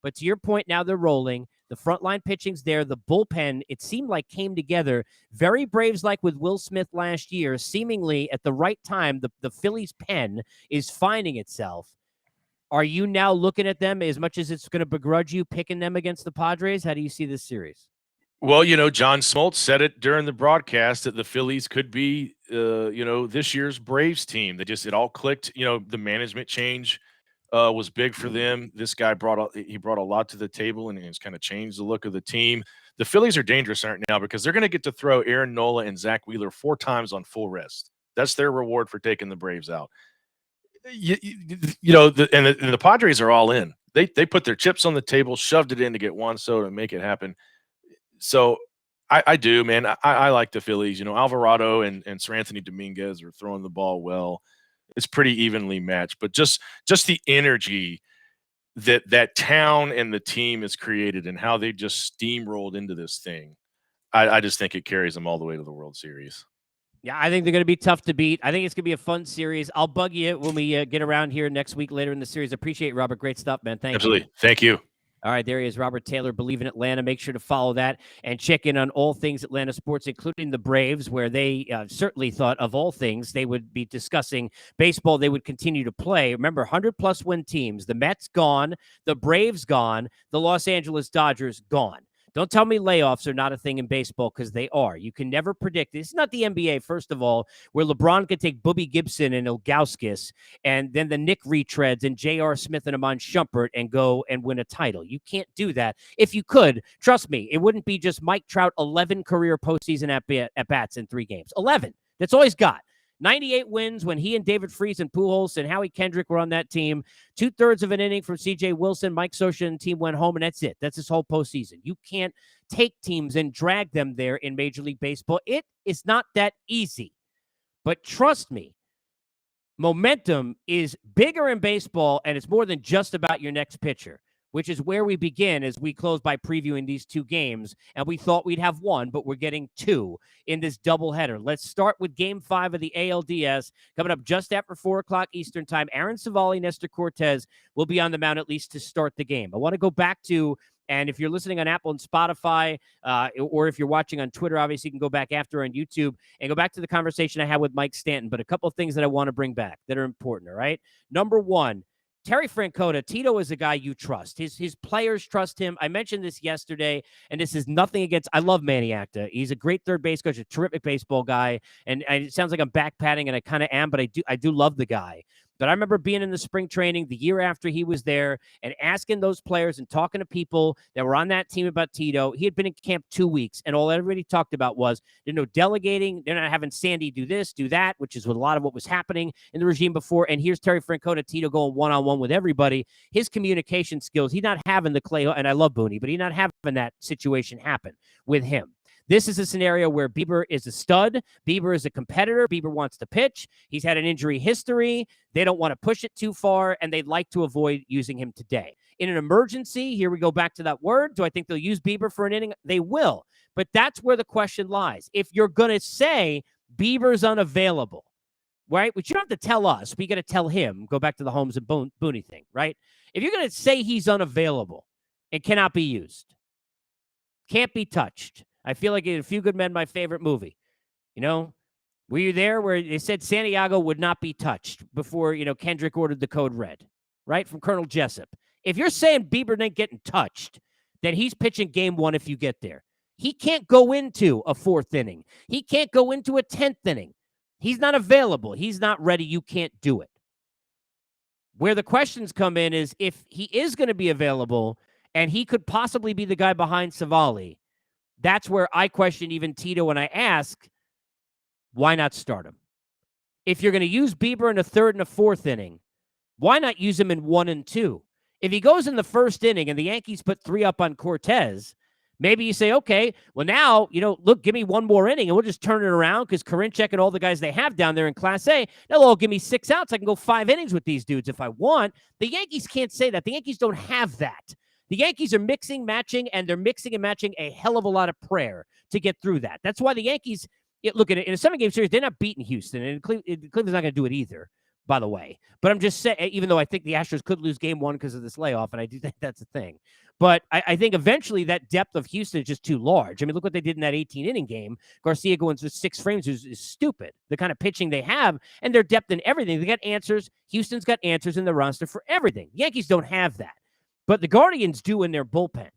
Speaker 1: But to your point, now they're rolling. The frontline pitching's there. The bullpen, it seemed like, came together. Very Braves-like with Will Smith last year. Seemingly at the right time, the Phillies' pen is finding itself. Are you now looking at them, as much as it's going to begrudge you, picking them against the Padres? How do you see this series?
Speaker 4: Well, John Smoltz said it during the broadcast that the Phillies could be, this year's Braves team. It all clicked. The management change was big for them. This guy brought a lot to the table, and it's kind of changed the look of the team. The Phillies are dangerous right now because they're going to get to throw Aaron Nola and Zach Wheeler 4 times on full rest. That's their reward for taking the Braves out. The Padres are all in. They put their chips on the table, shoved it in to get Juan Soto and make it happen. So I do, man. I like the Phillies. Alvarado and Sir Anthony Dominguez are throwing the ball well. It's pretty evenly matched, but just the energy that town and the team has created and how they just steamrolled into this thing, I just think it carries them all the way to the World Series.
Speaker 1: Yeah, I think they're going to be tough to beat. I think it's going to be a fun series. I'll bug you when we get around here next week later in the series. Appreciate it, Robert. Great stuff, man. Thank you.
Speaker 4: Absolutely. Thank you.
Speaker 1: All right, there he is, Robert Taylor, Believe in Atlanta. Make sure to follow that and check in on all things Atlanta sports, including the Braves, where they certainly thought of all things they would be discussing baseball. They would continue to play. Remember, 100-plus win teams. The Mets gone, the Braves gone, the Los Angeles Dodgers gone. Don't tell me layoffs are not a thing in baseball, because they are. You can never predict. It's not the NBA, first of all, where LeBron could take Booby Gibson and Ilgauskas and then the Nick Retreads and J.R. Smith and Amon Shumpert and go and win a title. You can't do that. If you could, trust me, it wouldn't be just Mike Trout, 11 career postseason at-bats in 3 games. 11. That's all he's got. 98 wins when he and David Freese and Pujols and Howie Kendrick were on that team. 2/3 of an inning from C.J. Wilson. Mike Scioscia and team went home, and that's it. That's his whole postseason. You can't take teams and drag them there in Major League Baseball. It is not that easy. But trust me, momentum is bigger in baseball, and it's more than just about your next pitcher, which is where we begin as we close by previewing these 2 games. And we thought we'd have 1, but we're getting 2 in this doubleheader. Let's start with Game 5 of the ALDS coming up just after 4 o'clock Eastern time. Aaron Savali, Nestor Cortez will be on the mound at least to start the game. I want to go back to, and if you're listening on Apple and Spotify, or if you're watching on Twitter, obviously you can go back after on YouTube and go back to the conversation I had with Mike Stanton. But a couple of things that I want to bring back that are important, all right? Number 1, Terry Francona. Tito is a guy you trust. His players trust him. I mentioned this yesterday, and this is nothing against. I love Manny Acta. He's a great third base coach, a terrific baseball guy. And it sounds like I'm backpatting, and I kind of am, but I do love the guy. But I remember being in the spring training the year after he was there and asking those players and talking to people that were on that team about Tito. He had been in camp 2 weeks, and all everybody talked about was there's no delegating. They're not having Sandy do this, do that, which is a lot of what was happening in the regime before. And here's Terry Francona, Tito going one-on-one with everybody. His communication skills, he's not having the Clay, and I love Booney, but he's not having that situation happen with him. This is a scenario where Bieber is a stud. Bieber is a competitor. Bieber wants to pitch. He's had an injury history. They don't want to push it too far, and they'd like to avoid using him today. In an emergency, here we go back to that word. Do I think they'll use Bieber for an inning? They will. But that's where the question lies. If you're going to say Bieber's unavailable, right, which you don't have to tell us, but you got to tell him, go back to the Holmes and Booney thing, right? If you're going to say he's unavailable and cannot be used, can't be touched, I feel like in A Few Good Men, my favorite movie. You know, were you there where they said Santiago would not be touched before, Kendrick ordered the code red, right? From Colonel Jessup. If you're saying Bieber ain't getting touched, then he's pitching game 1 if you get there. He can't go into a 4th inning. He can't go into a 10th inning. He's not available. He's not ready. You can't do it. Where the questions come in is if he is going to be available and he could possibly be the guy behind Savali, that's where I question even Tito when I ask, why not start him? If you're going to use Bieber in the 3rd and the 4th inning, why not use him in 1 and 2? If he goes in the 1st inning and the Yankees put 3 up on Cortez, maybe you say, okay, well now, look, give me 1 more inning and we'll just turn it around because Karinchak and all the guys they have down there in Class A, they'll all give me 6 outs. I can go 5 innings with these dudes if I want. The Yankees can't say that. The Yankees don't have that. The Yankees are mixing, matching, and they're mixing and matching a hell of a lot of prayer to get through that. That's why the Yankees, look at it, in a 7-game series, they're not beating Houston, and Cleveland's not going to do it either, by the way. But I'm just saying, even though I think the Astros could lose game 1 because of this layoff, and I do think that's a thing. But I think eventually that depth of Houston is just too large. I mean, look what they did in that 18-inning game. Garcia going through 6 frames is stupid. The kind of pitching they have and their depth in everything. They got answers. Houston's got answers in the roster for everything. Yankees don't have that. But the Guardians do in their bullpen.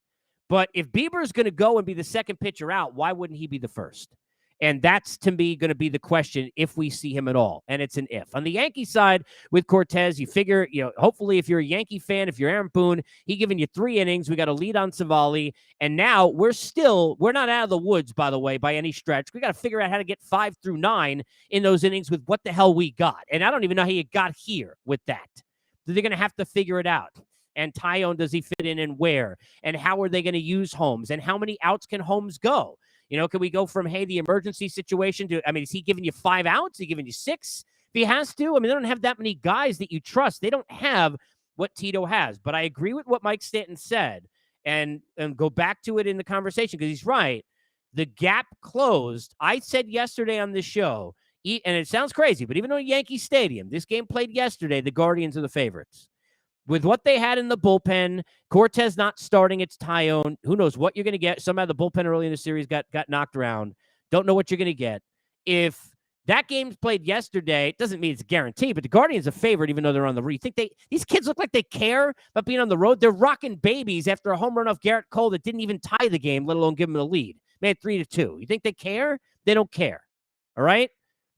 Speaker 1: But if Bieber is going to go and be the second pitcher out, why wouldn't he be the first? And that's, to me, going to be the question if we see him at all. And it's an if. On the Yankee side with Cortez, you figure, hopefully if you're a Yankee fan, if you're Aaron Boone, he giving you 3 innings. We got a lead on Savali. And now we're not out of the woods, by the way, by any stretch. We got to figure out how to get 5 through 9 in those innings with what the hell we got. And I don't even know how you got here with that. They're going to have to figure it out. And Tyone, does he fit in and where? And how are they going to use Holmes? And how many outs can Holmes go? Can we go from, hey, the emergency situation to, is he giving you 5 outs? Is he giving you 6 if he has to? They don't have that many guys that you trust. They don't have what Tito has. But I agree with what Mike Stanton said and go back to it in the conversation because he's right. The gap closed. I said yesterday on this show, and it sounds crazy, but even though Yankee Stadium, this game played yesterday, the Guardians are the favorites. with what they had in the bullpen, Cortez not starting, it's Tyone. Who knows what you're going to get? Somehow the bullpen early in the series got knocked around. Don't know what you're going to get. If that game's played yesterday, it doesn't mean it's guaranteed, but the Guardians are favored even though they're on the road. You think these kids look like they care about being on the road? They're rocking babies after a home run off Garrett Cole that didn't even tie the game, let alone give them the lead. Made 3-2. You think they care? They don't care. All right?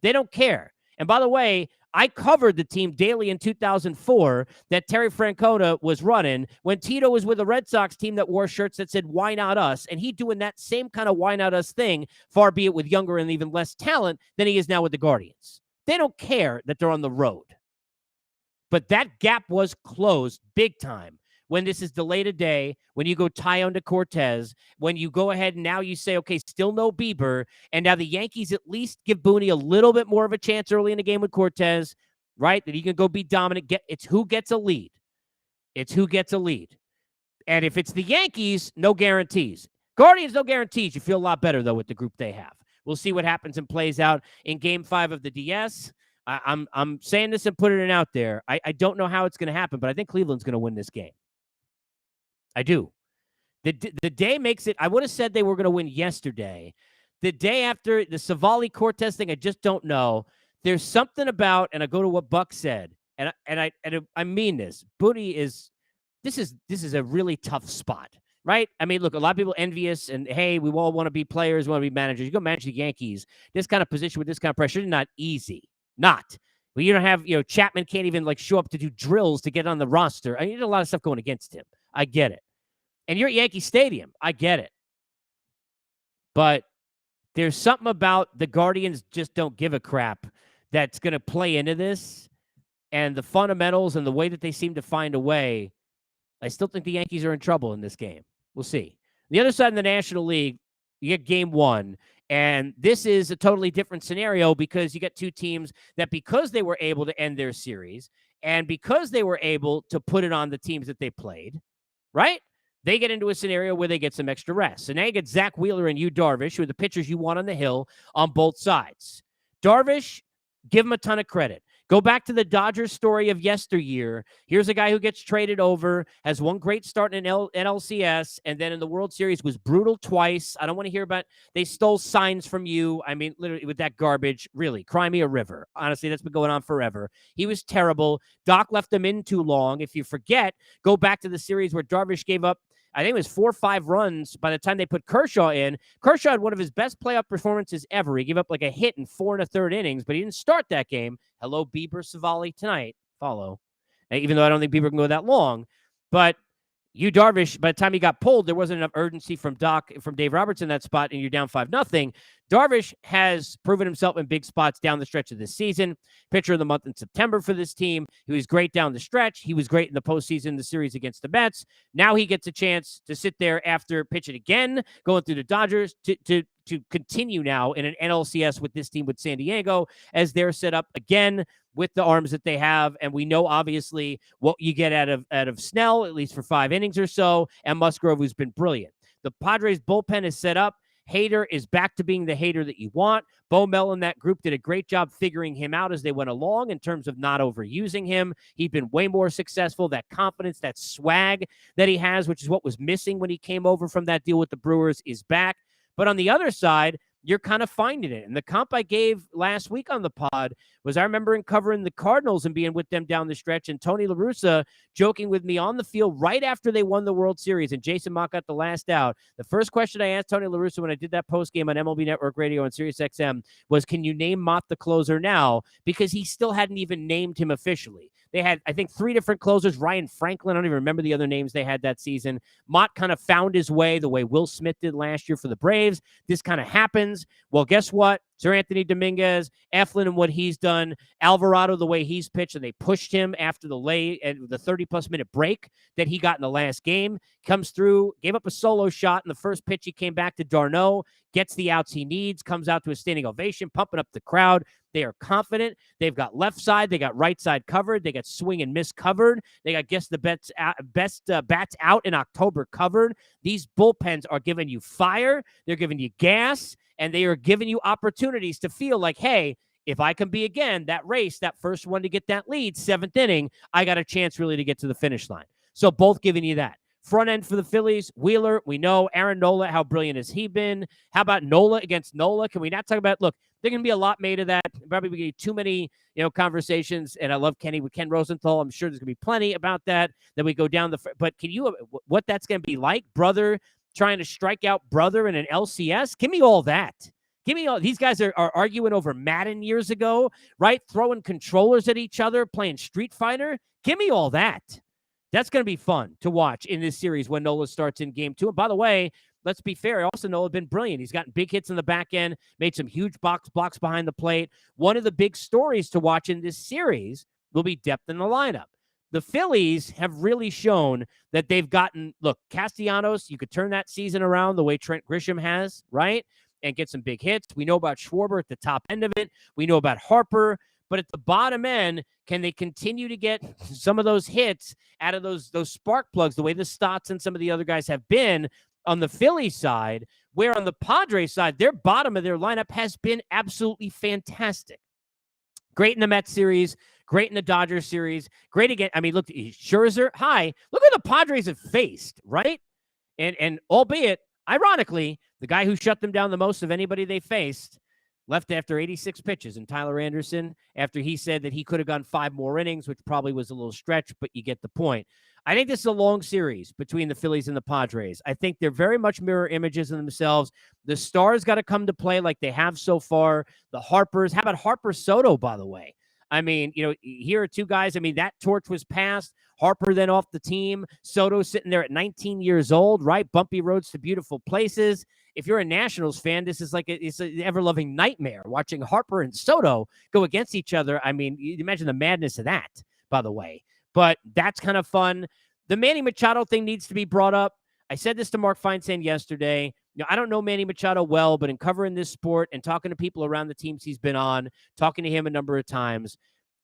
Speaker 1: They don't care. And by the way, I covered the team daily in 2004 that Terry Francona was running when Tito was with a Red Sox team that wore shirts that said, "Why not us?" And he doing that same kind of "why not us" thing, far be it with younger and even less talent than he is now with the Guardians. They don't care that they're on the road. But that gap was closed big time when this is delayed a day, when you go Tyone to Cortez, when you go ahead and now you say, okay, still no Bieber, and now the Yankees at least give Booney a little bit more of a chance early in the game with Cortez, right? That he can go be dominant. It's who gets a lead. It's who gets a lead. And if it's the Yankees, no guarantees. Guardians, no guarantees. You feel a lot better, though, with the group they have. We'll see what happens and plays out in Game 5 of the DS. I'm saying this and putting it out there. I don't know how it's going to happen, but I think Cleveland's going to win this game. I do. The day makes it. I would have said they were going to win yesterday. The day after the Savali Cortez thing, I just don't know. There's something about, and I go to what Buck said, and I mean this. Booney is. This is a really tough spot, right? I mean, look, a lot of people envious, and hey, we all want to be players, want to be managers. You go manage the Yankees. This kind of position with this kind of pressure is not easy. Not. Well, you don't have, Chapman can't even show up to do drills to get on the roster. I mean, there's a lot of stuff going against him. I get it. And you're at Yankee Stadium. I get it. But there's something about the Guardians just don't give a crap that's going to play into this. And the fundamentals and the way that they seem to find a way, I still think the Yankees are in trouble in this game. We'll see. The other side of the National League, you get Game 1. And this is a totally different scenario because you get two teams that, because they were able to end their series and because they were able to put it on the teams that they played, right? They get into a scenario where they get some extra rest. So now you get Zach Wheeler and Yu Darvish, who are the pitchers you want on the hill on both sides. Darvish, give him a ton of credit. Go back to the Dodgers story of yesteryear. Here's a guy who gets traded over, has one great start in NLCS, and then in the World Series was brutal twice. I don't want to hear about they stole signs from you. I mean, literally with that garbage, really, cry me a river. Honestly, that's been going on forever. He was terrible. Doc left him in too long. If you forget, go back to the series where Darvish gave up, I think it was 4 or 5 runs by the time they put Kershaw in. Kershaw had one of his best playoff performances ever. He gave up a hit in 4 1/3 innings, but he didn't start that game. Hello, Bieber Savali tonight. Follow. Even though I don't think Bieber can go that long. But Yu Darvish, by the time he got pulled, there wasn't enough urgency from Dave Roberts in that spot, and you're down 5-0. Darvish has proven himself in big spots down the stretch of this season. Pitcher of the month in September for this team. He was great down the stretch. He was great in the postseason, the series against the Mets. Now he gets a chance to sit there after pitching again, going through the Dodgers to continue now in an NLCS with this team with San Diego as they're set up again with the arms that they have. And we know obviously what you get out of Snell, at least for 5 innings or so, and Musgrove, who's been brilliant. The Padres bullpen is set up. Hader is back to being the Hader that you want. Bo Mel and that group did a great job figuring him out as they went along in terms of not overusing him. He's been way more successful. That confidence, that swag that he has, which is what was missing when he came over from that deal with the Brewers, is back. But on the other side, you're kind of finding it. And the comp I gave last week on the pod was I remember covering the Cardinals and being with them down the stretch, and Tony La Russa joking with me on the field right after they won the World Series and Jason Mock got the last out. The first question I asked Tony La Russa when I did that post game on MLB Network Radio and Sirius XM was, can you name Mott the closer now? Because he still hadn't even named him officially. They had, I think, 3 different closers. Ryan Franklin, I don't even remember the other names they had that season. Mott kind of found his way the way Will Smith did last year for the Braves. This kind of happens. Well, guess what? Sir Anthony Dominguez, Eflin and what he's done, Alvarado the way he's pitched, and they pushed him after the 30-plus minute break that he got in the last game. Comes through, gave up a solo shot in the first pitch. He came back to d'Arnaud, gets the outs he needs, comes out to a standing ovation, pumping up the crowd. They are confident. They've got left side. They got right side covered. They got swing and miss covered. They got best bats out in October covered. These bullpens are giving you fire. They're giving you gas, and they are giving you opportunities to feel like, hey, if I can be, again, that race, that first one to get that lead, 7th inning, I got a chance really to get to the finish line. So both giving you that. Front end for the Phillies, Wheeler, we know. Aaron Nola, how brilliant has he been? How about Nola against Nola? Can we not talk about, look, there can be a lot made of that. Probably be too many, conversations. And I love Kenny with Ken Rosenthal. I'm sure there's going to be plenty about that. Then we go down but can you, what that's going to be like? Brother trying to strike out brother in an LCS? Give me all that. Give me all. These guys are arguing over Madden years ago, right? Throwing controllers at each other, playing Street Fighter. Give me all that. That's going to be fun to watch in this series when Nola starts in game 2. And by the way, let's be fair. Also, Nola been brilliant. He's gotten big hits in the back end, made some huge blocks behind the plate. One of the big stories to watch in this series will be depth in the lineup. The Phillies have really shown that they've gotten, look, Castellanos, you could turn that season around the way Trent Grisham has, right? And get some big hits. We know about Schwarber at the top end of it. We know about Harper. But at the bottom end, can they continue to get some of those hits out of those spark plugs, the way the Stotts and some of the other guys have been on the Phillies side, where on the Padres side, their bottom of their lineup has been absolutely fantastic. Great in the Mets series, great in the Dodgers series, great again. I mean, look, Scherzer, hi. Look what the Padres have faced, right? And albeit, ironically, the guy who shut them down the most of anybody they faced left after 86 pitches, and Tyler Anderson, after he said that he could have gone 5 more innings, which probably was a little stretch, but you get the point. I think this is a long series between the Phillies and the Padres. I think they're very much mirror images of themselves. The stars got to come to play like they have so far. The Harpers. How about Harper Soto, by the way? I mean, here are two guys. I mean, that torch was passed. Harper then off the team. Soto sitting there at 19 years old, right? Bumpy roads to beautiful places. If you're a Nationals fan, this is like it's an ever-loving nightmare watching Harper and Soto go against each other. I mean, you imagine the madness of that, by the way. But that's kind of fun. The Manny Machado thing needs to be brought up. I said this to Mark Feinsand yesterday. I don't know Manny Machado well, but in covering this sport and talking to people around the teams he's been on, talking to him a number of times,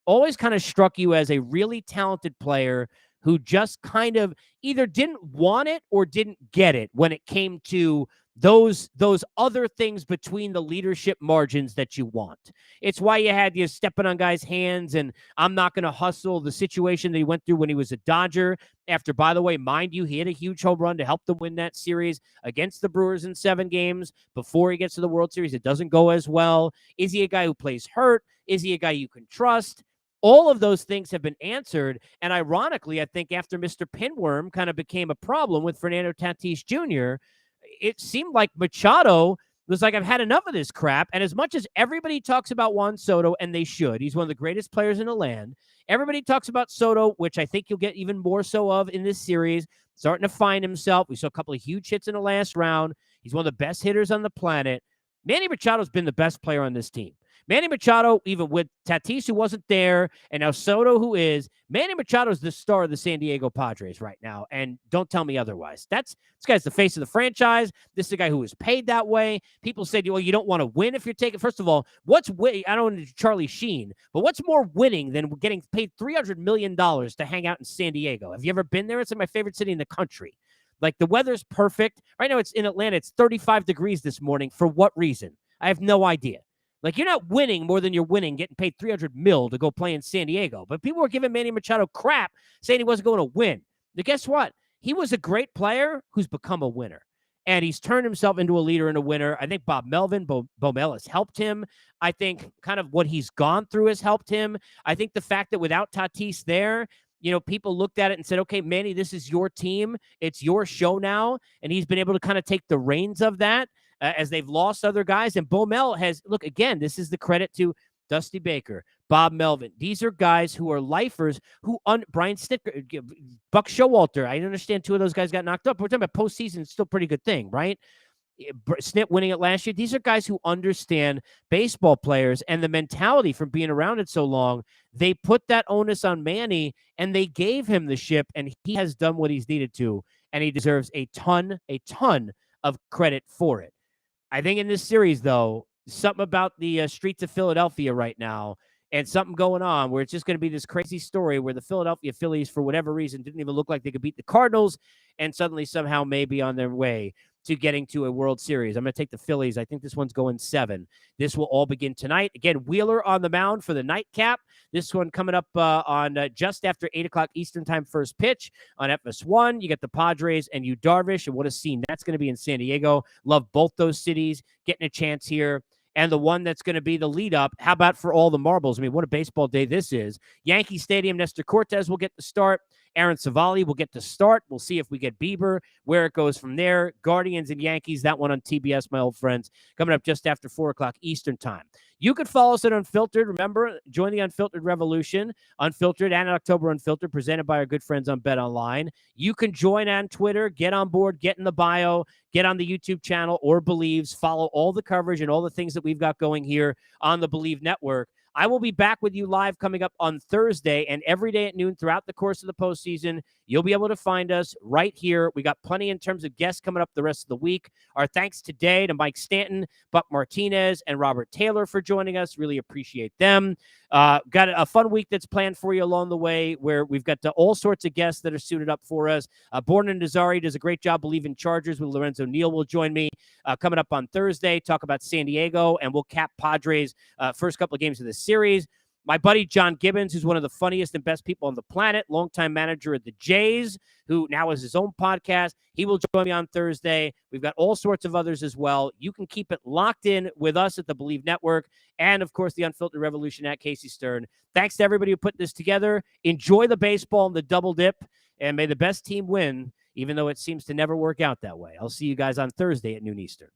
Speaker 1: always kind of struck you as a really talented player who just kind of either didn't want it or didn't get it when it came to those other things between the leadership margins that you want. It's why you had you stepping on guys' hands and I'm not going to hustle. The situation that he went through when he was a Dodger after, by the way, mind you, he had a huge home run to help them win that series against the Brewers in 7 games before he gets to the World Series. It doesn't go as well. Is he a guy who plays hurt? Is he a guy you can trust? All of those things have been answered. And ironically, I think after Mr. Pinworm kind of became a problem with Fernando Tatis Jr., it seemed like Machado was like, I've had enough of this crap. And as much as everybody talks about Juan Soto, and they should, he's one of the greatest players in the land. Everybody talks about Soto, which I think you'll get even more so of in this series, starting to find himself. We saw a couple of huge hits in the last round. He's one of the best hitters on the planet. Manny Machado's been the best player on this team. Manny Machado, even with Tatis, who wasn't there, and now Soto, who is, Manny Machado's the star of the San Diego Padres right now, and don't tell me otherwise. This guy's the face of the franchise. This is a guy who is paid that way. People say, well, you don't want to win if you're taking, first of all, I don't know Charlie Sheen, but what's more winning than getting paid $300 million to hang out in San Diego? Have you ever been there? It's like my favorite city in the country. Like, the weather's perfect. Right now, it's in Atlanta. It's 35 degrees this morning. For what reason? I have no idea. Like, you're not winning more than you're winning, getting paid $300 million to go play in San Diego. But people were giving Manny Machado crap, saying he wasn't going to win. But guess what? He was a great player who's become a winner. And he's turned himself into a leader and a winner. I think Bob Melvin, Bo Mel has helped him. I think kind of what he's gone through has helped him. I think the fact that without Tatis there, people looked at it and said, okay, Manny, this is your team. It's your show now. And he's been able to kind of take the reins of that. As they've lost other guys. And Bo Mel has, look, again, this is the credit to Dusty Baker, Bob Melvin. These are guys who are lifers Brian Snitker, Buck Showalter. I understand 2 of those guys got knocked up. We're talking about postseason. It's still a pretty good thing, right? Snit winning it last year. These are guys who understand baseball players and the mentality from being around it so long. They put that onus on Manny and they gave him the ship, and he has done what he's needed to, and he deserves a ton of credit for it. I think in this series, though, something about the streets of Philadelphia right now and something going on where it's just going to be this crazy story where the Philadelphia Phillies, for whatever reason, didn't even look like they could beat the Cardinals and suddenly somehow may be on their way to getting to a World Series. I'm going to take the Phillies. I think this one's going 7. This will all begin tonight. Again, Wheeler on the mound for the nightcap. This one coming up on just after 8 o'clock Eastern time, first pitch on FS1. You get the Padres and Yu Darvish, and what a scene that's going to be in San Diego. Love both those cities getting a chance here. And the one that's going to be the lead up, how about for all the marbles? I mean, what a baseball day this is. Yankee Stadium, Nestor Cortez will get the start. Aaron Savali will get the start. We'll see if we get Bieber, where it goes from there. Guardians and Yankees, that one on TBS, my old friends, coming up just after 4 o'clock Eastern time. You could follow us at Unfiltered. Remember, join the Unfiltered revolution. Unfiltered and October Unfiltered, presented by our good friends on Bet Online. You can join on Twitter, get on board, get in the bio, get on the YouTube channel or Believe's, follow all the coverage and all the things that we've got going here on the Believe Network. I will be back with you live coming up on Thursday and every day at noon throughout the course of the postseason. You'll be able to find us right here. We got plenty in terms of guests coming up the rest of the week. Our thanks today to Mike Stanton, Buck Martinez, and Robert Taylor for joining us. Really appreciate them. Got a fun week that's planned for you along the way where we've got all sorts of guests that are suited up for us. Borna Nazari does a great job believing Chargers with Lorenzo Neal will join me coming up on Thursday. Talk about San Diego, and we'll cap Padres first couple of games of the series. My buddy John Gibbons, who's one of the funniest and best people on the planet, longtime manager of the Jays, who now has his own podcast. He will join me on Thursday. We've got all sorts of others as well. You can keep it locked in with us at the Believe Network and, of course, the Unfiltered Revolution at Casey Stern. Thanks to everybody who put this together. Enjoy the baseball and the double dip, and may the best team win, even though it seems to never work out that way. I'll see you guys on Thursday at noon Eastern.